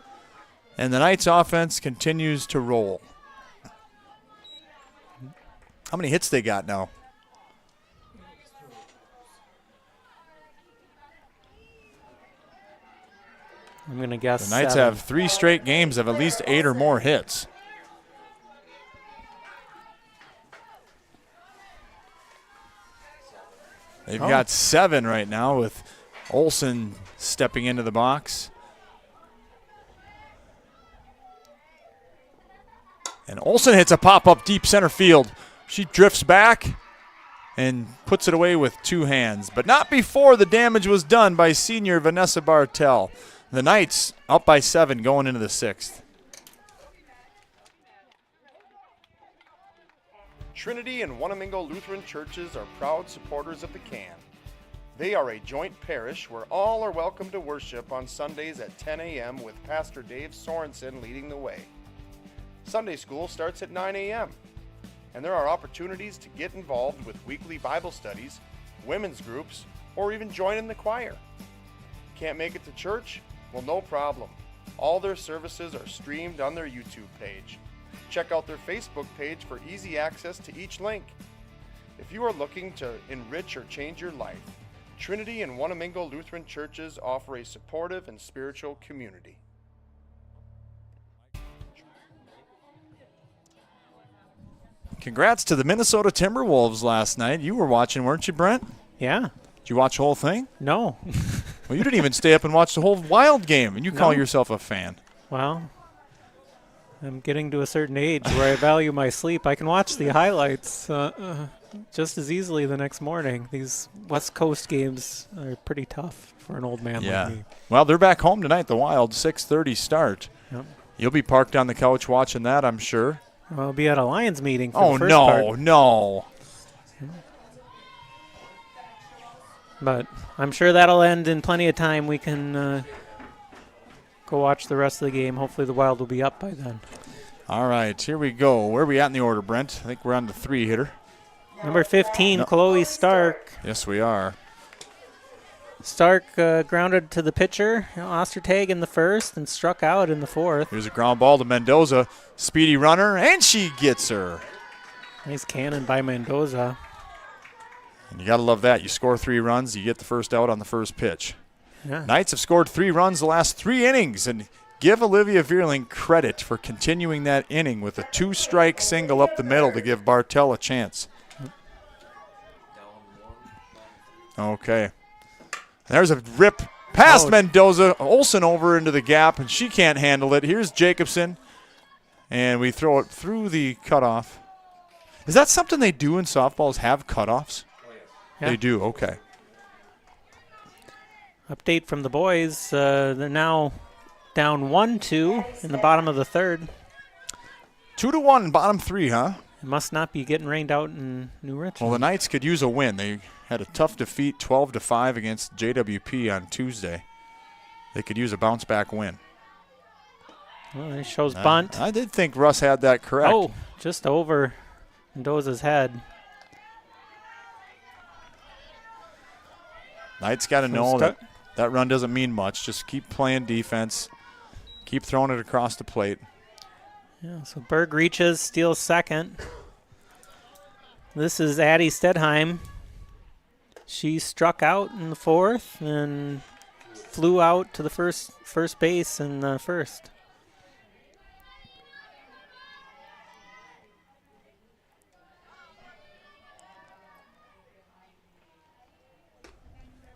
And the Knights offense continues to roll. How many hits they got now? I'm going to guess The Knights 7. have 3 straight games of at least 8 or more hits. They've got 7 right now with Olsen stepping into the box. And Olsen hits a pop-up deep center field. She drifts back and puts it away with 2 hands. But not before the damage was done by senior Vanessa Bartell. The Knights up by 7 going into the 6th. Trinity and Wanamingo Lutheran churches are proud supporters of the CAN. They are a joint parish where all are welcome to worship on Sundays at 10 a.m. with Pastor Dave Sorensen leading the way. Sunday school starts at 9 a.m. and there are opportunities to get involved with weekly Bible studies, women's groups, or even join in the choir. Can't make it to church? Well, no problem. All their services are streamed on their YouTube page. Check out their Facebook page for easy access to each link. If you are looking to enrich or change your life, Trinity and Wanamingo Lutheran churches offer a supportive and spiritual community. Congrats to the Minnesota Timberwolves last night. You were watching, weren't you, Brent? Yeah. Did you watch the whole thing? No. Well, you didn't even stay up and watch the whole Wild game, and you call yourself a fan. Well, I'm getting to a certain age where I value my sleep. I can watch the highlights just as easily the next morning. These West Coast games are pretty tough for an old man like me. Well, they're back home tonight, the Wild, 6:30 start. Yep. You'll be parked on the couch watching that, I'm sure. Well, I'll be at a Lions meeting for Oh, the first no, part. no. But I'm sure that'll end in plenty of time. We can go watch the rest of the game. Hopefully the Wild will be up by then. All right, here we go. Where are we at in the order, Brent? I think we're on the 3-hitter. Number 15, No. Chloe Stark. Yes, we are. Stark grounded to the pitcher, Ostertag in the first, and struck out in the fourth. Here's a ground ball to Mendoza. Speedy runner, and she gets her. Nice cannon by Mendoza. And you got to love that. You score 3 runs, you get the first out on the first pitch. Yeah. Knights have scored 3 runs the last 3 innings, and give Olivia Vierling credit for continuing that inning with a 2-strike single up the middle to give Bartel a chance. Okay. There's a rip past Mendoza. Olsen over into the gap, and she can't handle it. Here's Jacobson, and we throw it through the cutoff. Is that something they do in softballs, have cutoffs? Yeah. They do, okay. Update from the boys. They're now down 1-2 in the bottom of the third. 2-1, bottom 3, huh? It must not be getting rained out in New Richmond. Well, the Knights could use a win. They had a tough defeat, 12-5 against JWP on Tuesday. They could use a bounce-back win. Well, it shows bunt. I did think Russ had that correct. Oh, just over Mendoza's head. Knights got to know that run doesn't mean much. Just keep playing defense. Keep throwing it across the plate. Yeah, so Berg reaches, steals second. This is Addie Stedheim. She struck out in the fourth and flew out to the first base in the first.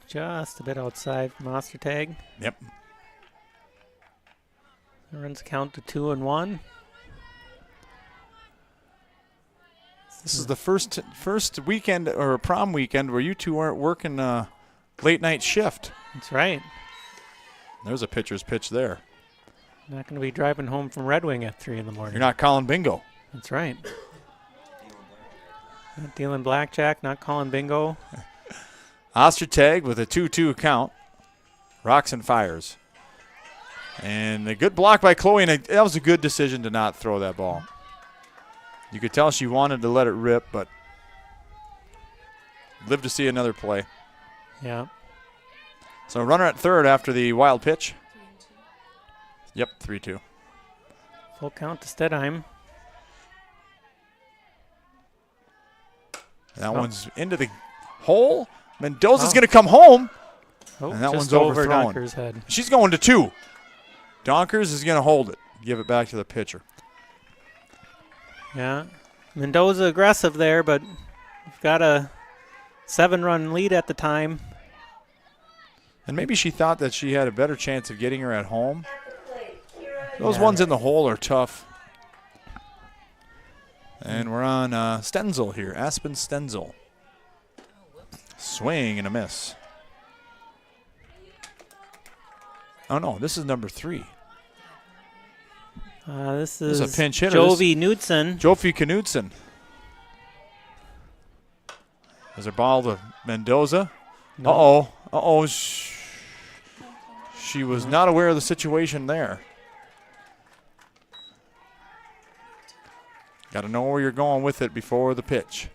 Just a bit outside from Ostertag. Yep. That runs count to 2-1. This is the first weekend or prom weekend where you two aren't working late night shift. That's right. There's a pitcher's pitch there. Not going to be driving home from Red Wing at 3 in the morning. You're not calling bingo. That's right. Not dealing blackjack, not calling bingo. Ostertag with a 2-2 count. Rocks and fires. And a good block by Chloe, and that was a good decision to not throw that ball. You could tell she wanted to let it rip, but lived to see another play. Yeah. So runner at third after the wild pitch. Yep, 3-2. Full count to Stedheim. That one's into the hole. Mendoza's going to come home. Oh, and that just one's over overthrown. Donker's head. She's going to 2. Donkers is going to hold it. Give it back to the pitcher. Yeah. Mendoza aggressive there, but we've got a 7-run lead at the time. And maybe she thought that she had a better chance of getting her at home. Those ones in the hole are tough. And we're on Stenzel here, Aspen Stenzel. Swing and a miss. Oh, no, this is number 3. This is a pinch hitter. Jovi Knudsen. Jofi Knudsen. There's a ball to Mendoza. No. Uh-oh. Uh-oh. She was not aware of the situation there. Got to know where you're going with it before the pitch.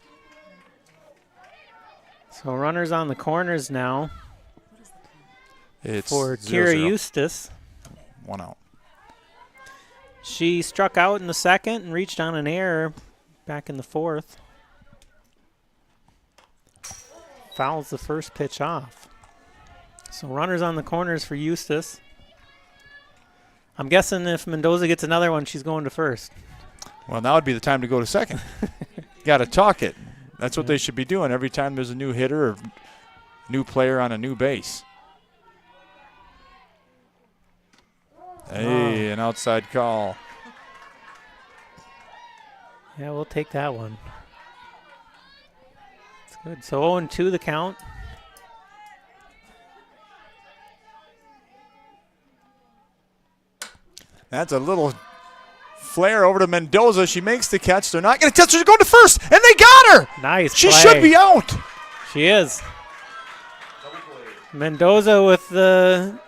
So runners on the corners now It's for 0-0. Kira Eustace. 1 out. She struck out in the second and reached on an error back in the fourth. Fouls the first pitch off. So runners on the corners for Eustace. I'm guessing if Mendoza gets another one, she's going to first. Well, now would be the time to go to second. Got to talk it. That's what they should be doing every time there's a new hitter or new player on a new base. Hey, an outside call. Yeah, we'll take that one. That's good. So 0-2 the count. That's a little flare over to Mendoza. She makes the catch. They're not going to touch her. She's going to first, and they got her. Nice She play. should be out. She is. Mendoza with the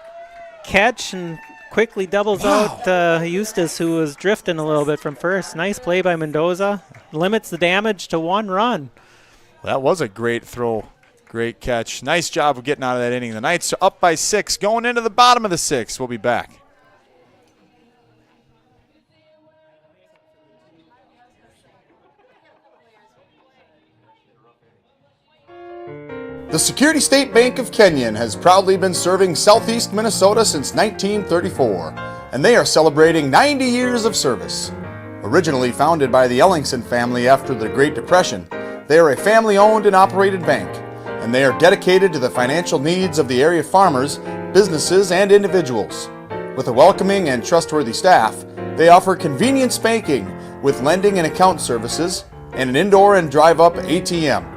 catch and quickly doubles out Eustace, who was drifting a little bit from first. Nice play by Mendoza. Limits the damage to 1 run. That was a great throw. Great catch. Nice job of getting out of that inning. The Knights are up by 6, going into the bottom of the 6th. We'll be back. The Security State Bank of Kenyon has proudly been serving southeast Minnesota since 1934, and they are celebrating 90 years of service. Originally founded by the Ellingson family after the Great Depression, they are a family-owned and operated bank, and they are dedicated to the financial needs of the area farmers, businesses, and individuals. With a welcoming and trustworthy staff, they offer convenience banking with lending and account services and an indoor and drive-up ATM.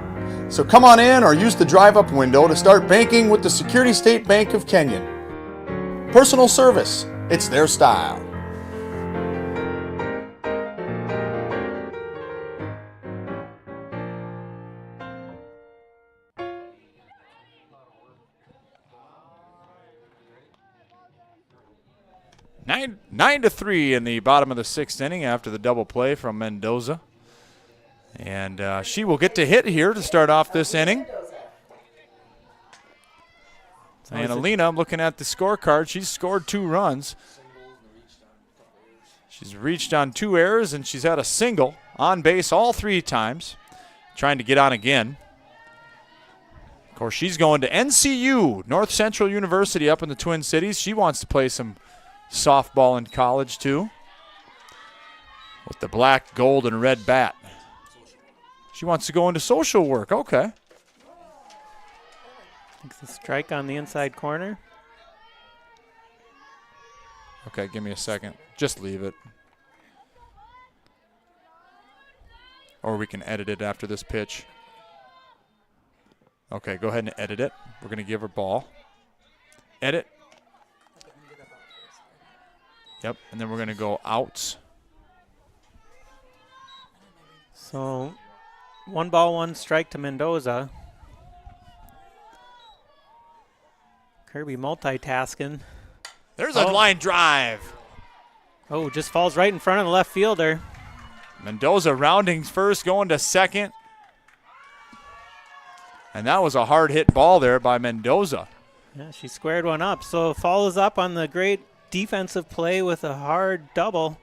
So come on in or use the drive-up window to start banking with the Security State Bank of Kenyon. Personal service, it's their style. Nine to 3 in the bottom of the 6th inning after the double play from Mendoza. And she will get to hit here to start off this inning. And Alina, I'm looking at the scorecard. She's scored 2 runs. She's reached on 2 errors, and she's had a single on base all 3 times, trying to get on again. Of course, she's going to NCU, North Central University up in the Twin Cities. She wants to play some softball in college, too, with the black, gold, and red bat. She wants to go into social work. Okay. It's a strike on the inside corner. Okay, give me a second. Just leave it. Or we can edit it after this pitch. Okay, go ahead and edit it. We're going to give her ball. Edit. Yep, and then we're going to go outs. So 1 ball, 1 strike to Mendoza. Kirby multitasking. There's a line drive. Oh, just falls right in front of the left fielder. Mendoza rounding first, going to second. And that was a hard hit ball there by Mendoza. Yeah, she squared one up. So follows up on the great defensive play with a hard double.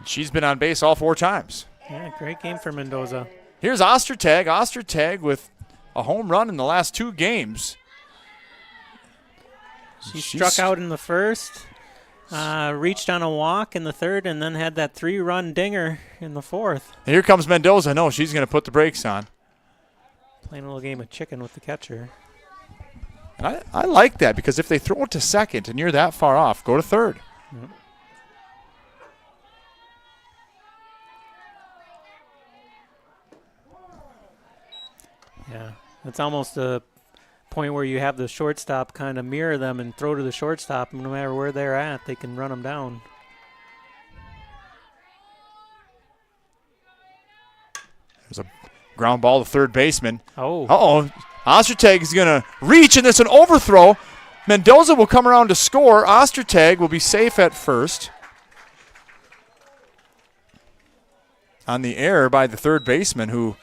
She's been on base all 4 times. Yeah, great game for Mendoza. Here's Ostertag. Ostertag with a home run in the last 2 games. She struck out in the first, reached on a walk in the third, and then had that 3-run dinger in the fourth. Here comes Mendoza. No, she's going to put the brakes on. Playing a little game of chicken with the catcher. And I like that because if they throw it to second and you're that far off, go to third. Yep. Yeah, it's almost a point where you have the shortstop kind of mirror them and throw to the shortstop, and no matter where they're at, they can run them down. There's a ground ball to third baseman. Oh. Uh-oh. Ostertag is going to reach, and it's an overthrow. Mendoza will come around to score. Ostertag will be safe at first. On the error by the third baseman, who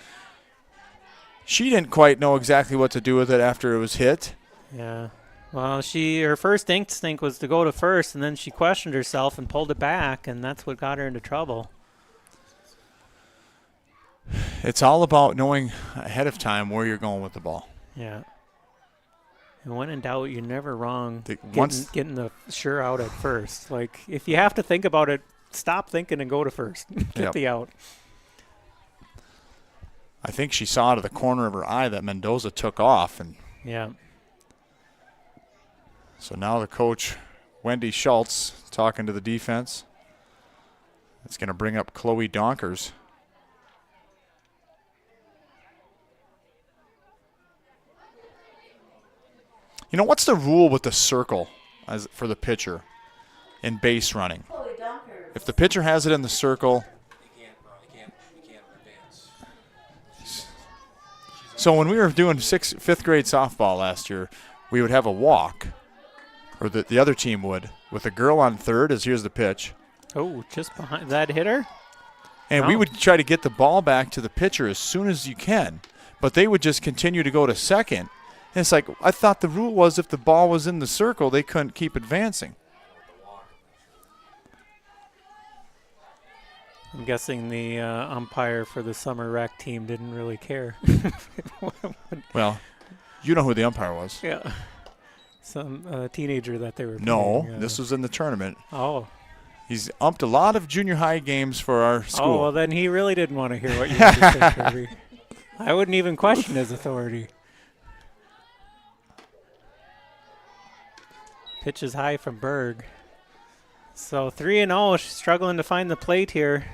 she didn't quite know exactly what to do with it after it was hit. Yeah. Well, her first instinct was to go to first, and then she questioned herself and pulled it back, and that's what got her into trouble. It's all about knowing ahead of time where you're going with the ball. Yeah. And when in doubt, you're never wrong getting the sure out at first. Like, if you have to think about it, stop thinking and go to first. Get the out. I think she saw out of the corner of her eye that Mendoza took off. And yeah. So now the coach, Wendy Schultz, talking to the defense. It's going to bring up Chloe Donkers. You know, what's the rule with the circle as for the pitcher in base running? Chloe Donkers. If the pitcher has it in the circle. So when we were doing fifth grade softball last year, we would have a walk, or the other team would, with a girl on third as here's the pitch. Oh, just behind that hitter? And we would try to get the ball back to the pitcher as soon as you can, but they would just continue to go to second. And it's like, I thought the rule was if the ball was in the circle, they couldn't keep advancing. I'm guessing the umpire for the summer rec team didn't really care. Well, you know who the umpire was. Yeah. Some teenager that they were No, playing, this was in the tournament. Oh. He's umped a lot of junior high games for our school. Oh, well, then he really didn't want to hear what you had to say, Kirby. I wouldn't even question his authority. Pitch is high from Berg. So 3-0, struggling to find the plate here.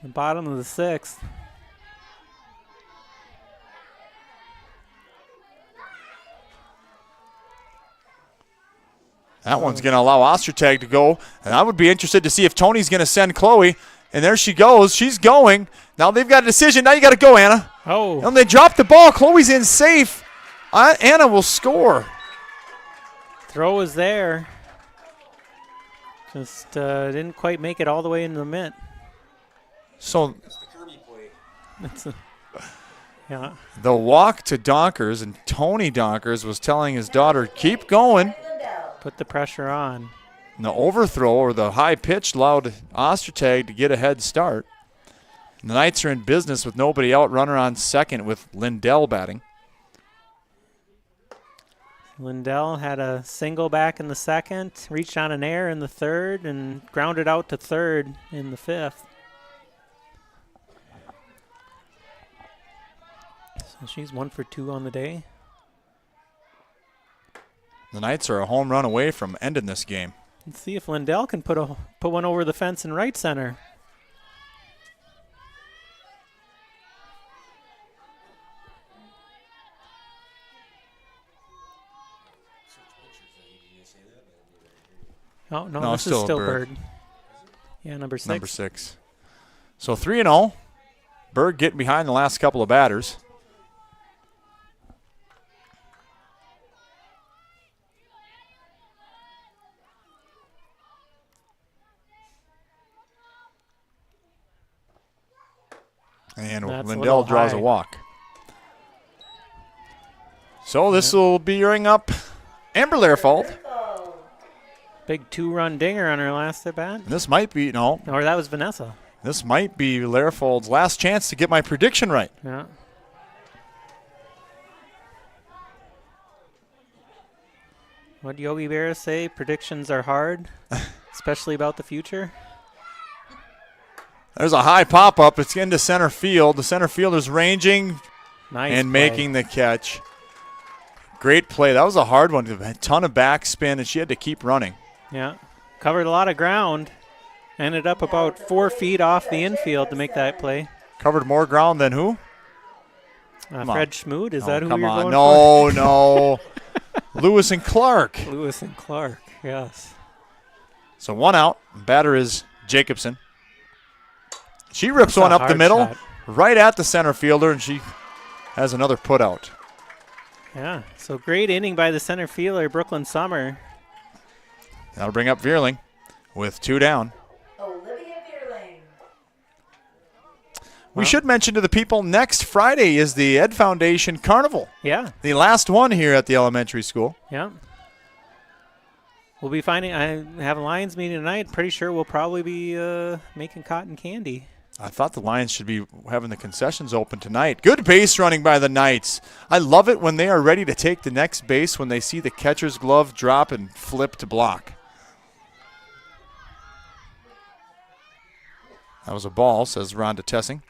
The bottom of the sixth. That one's going to allow Ostertag to go. And I would be interested to see if Tony's going to send Chloe. And there she goes. She's going. Now they've got a decision. Now you got to go, Anna. Oh. And they drop the ball. Chloe's in safe. Anna will score. Throw is there. Just didn't quite make it all the way into the mitt. So yeah. the walk to Donkers, and Tony Donkers was telling his daughter, keep going. Put the pressure on. And the overthrow or the high pitch allowed Ostertag to get a head start. And the Knights are in business with nobody out, runner on second with Lindell batting. Lindell had a single back in the second, reached on an air in the third, and grounded out to third in the fifth. So she's 1 for 2 on the day. The Knights are a home run away from ending this game. Let's see if Lindell can put one over the fence in right center. Oh, no, this is still Berg. Yeah, number 6. Number 6. So 3-0. Berg getting behind the last couple of batters. And That's Lindell draws a walk. So this will be bring up Amber Learfold. Big 2-run dinger on her last at bat. This might be, no. Or that was Vanessa. This might be Learfold's last chance to get my prediction right. Yeah. What did Yogi Berra say? Predictions are hard, especially about the future. There's a high pop-up. It's into center field. The center fielder's ranging play. and making the catch. Great play. That was a hard one. A ton of backspin, and she had to keep running. Yeah. Covered a lot of ground. Ended up about 4 feet off the infield to make that play. Covered more ground than who? Fred Schmood. Is that who you're going for? for? No. Lewis and Clark. Lewis and Clark, yes. So 1 out. Batter is Jacobson. She rips That's one a up the hard middle, shot. right at the center fielder, and she has another put out. Yeah, so great inning by the center fielder, Brooklyn Summer. That'll bring up Veerling with 2 down. Olivia Veerling. We should mention to the people, next Friday is the Ed Foundation Carnival. Yeah. The last one here at the elementary school. Yeah. We'll be I have a Lions meeting tonight. Pretty sure we'll probably be making cotton candy. I thought the Lions should be having the concessions open tonight. Good base running by the Knights. I love it when they are ready to take the next base when they see the catcher's glove drop and flip to block. That was a ball, says Rhonda Tessing.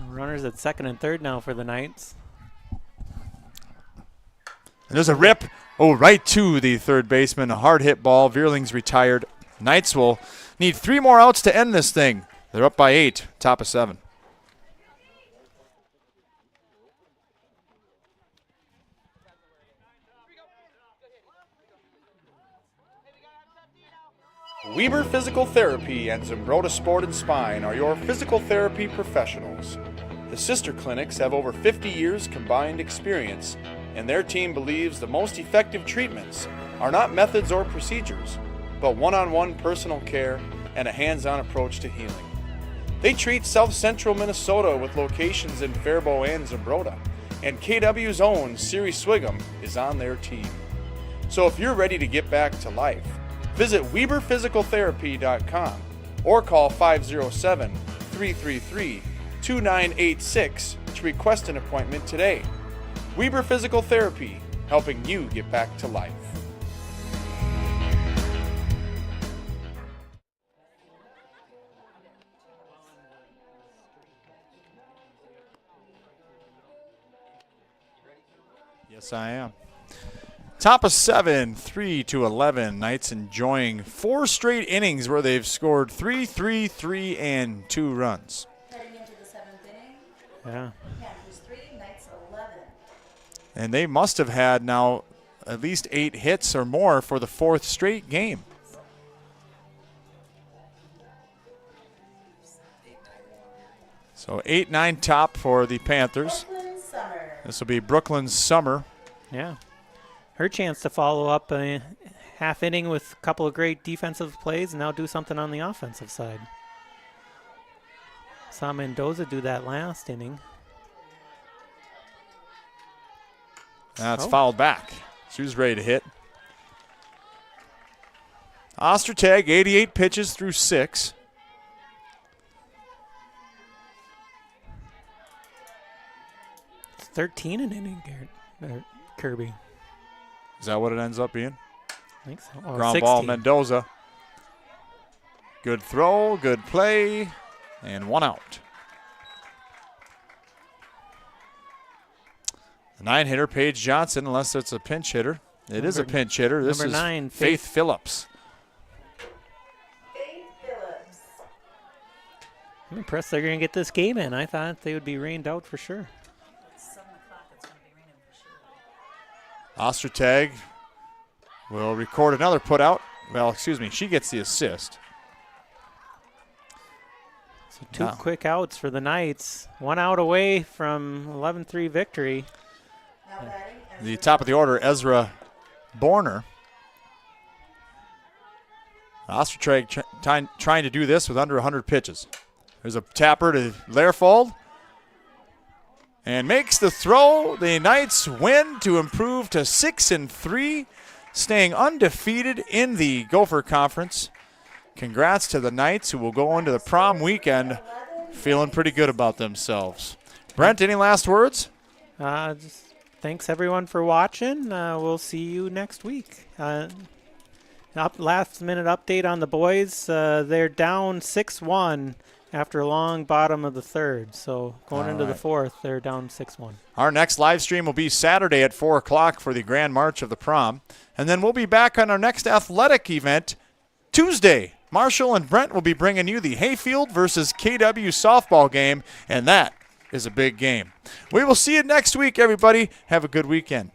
Runners at second and third now for the Knights. And there's a rip. Oh, right to the third baseman. A hard hit ball. Veerling's retired. Knights will need 3 more outs to end this thing. They're up by 8, top of 7. Weber Physical Therapy and Zimbrota Sport and Spine are your physical therapy professionals. The sister clinics have over 50 years combined experience, and their team believes the most effective treatments are not methods or procedures, but one-on-one personal care and a hands-on approach to healing. They treat South Central Minnesota with locations in Faribault and Zimbrota, and KW's own Siri Swigum is on their team. So if you're ready to get back to life, visit WeberPhysicalTherapy.com or call 507-333-2986 to request an appointment today. Weber Physical Therapy, helping you get back to life. Yes, I am. Top of 7, 3-11. Knights enjoying 4 straight innings where they've scored 3, 3, 3, and 2 runs. Heading into the 7th inning. Yeah. Panthers 3, Knights 11. And they must have had now at least 8 hits or more for the 4th straight game. So 8-9 top for the Panthers. Brooklyn Summer. This will be Brooklyn's Summer. Yeah. Her chance to follow up a half inning with a couple of great defensive plays and now do something on the offensive side. Saw Mendoza do that last inning. That's fouled back. She was ready to hit. Ostertag, 88 pitches through 6. It's 13 an inning, Kirby. Is that what it ends up being? I think so. Oh, Ground 16. ball, Mendoza. Good throw, good play, and 1 out. The 9-hitter, Paige Johnson, unless it's a pinch hitter. It is a pinch hitter. This number is 9, Faith Phillips. Faith Phillips. I'm impressed they're going to get this game in. I thought they would be rained out for sure. 7 o'clock, it's going to be raining for sure. Ostertag will record another putout. Well, excuse me, she gets the assist. So 2 quick outs for the Knights. 1 out away from 11-3 victory. Now batting. The top of the order, Ezra Borner. Ostertag trying to do this with under 100 pitches. There's a tapper to Learfold. And makes the throw. The Knights win to improve to 6-3, staying undefeated in the Gopher Conference. Congrats to the Knights, who will go into the prom weekend feeling pretty good about themselves. Brent, any last words? Just thanks everyone for watching. We'll see you next week. Last minute update on the boys. They're down 6-1 after a long bottom of the 3rd. So going into the 4th, they're down 6-1. Our next live stream will be Saturday at 4 o'clock for the Grand March of the Prom. And then we'll be back on our next athletic event Tuesday. Marshall and Brent will be bringing you the Hayfield versus KW softball game, and that is a big game. We will see you next week, everybody. Have a good weekend.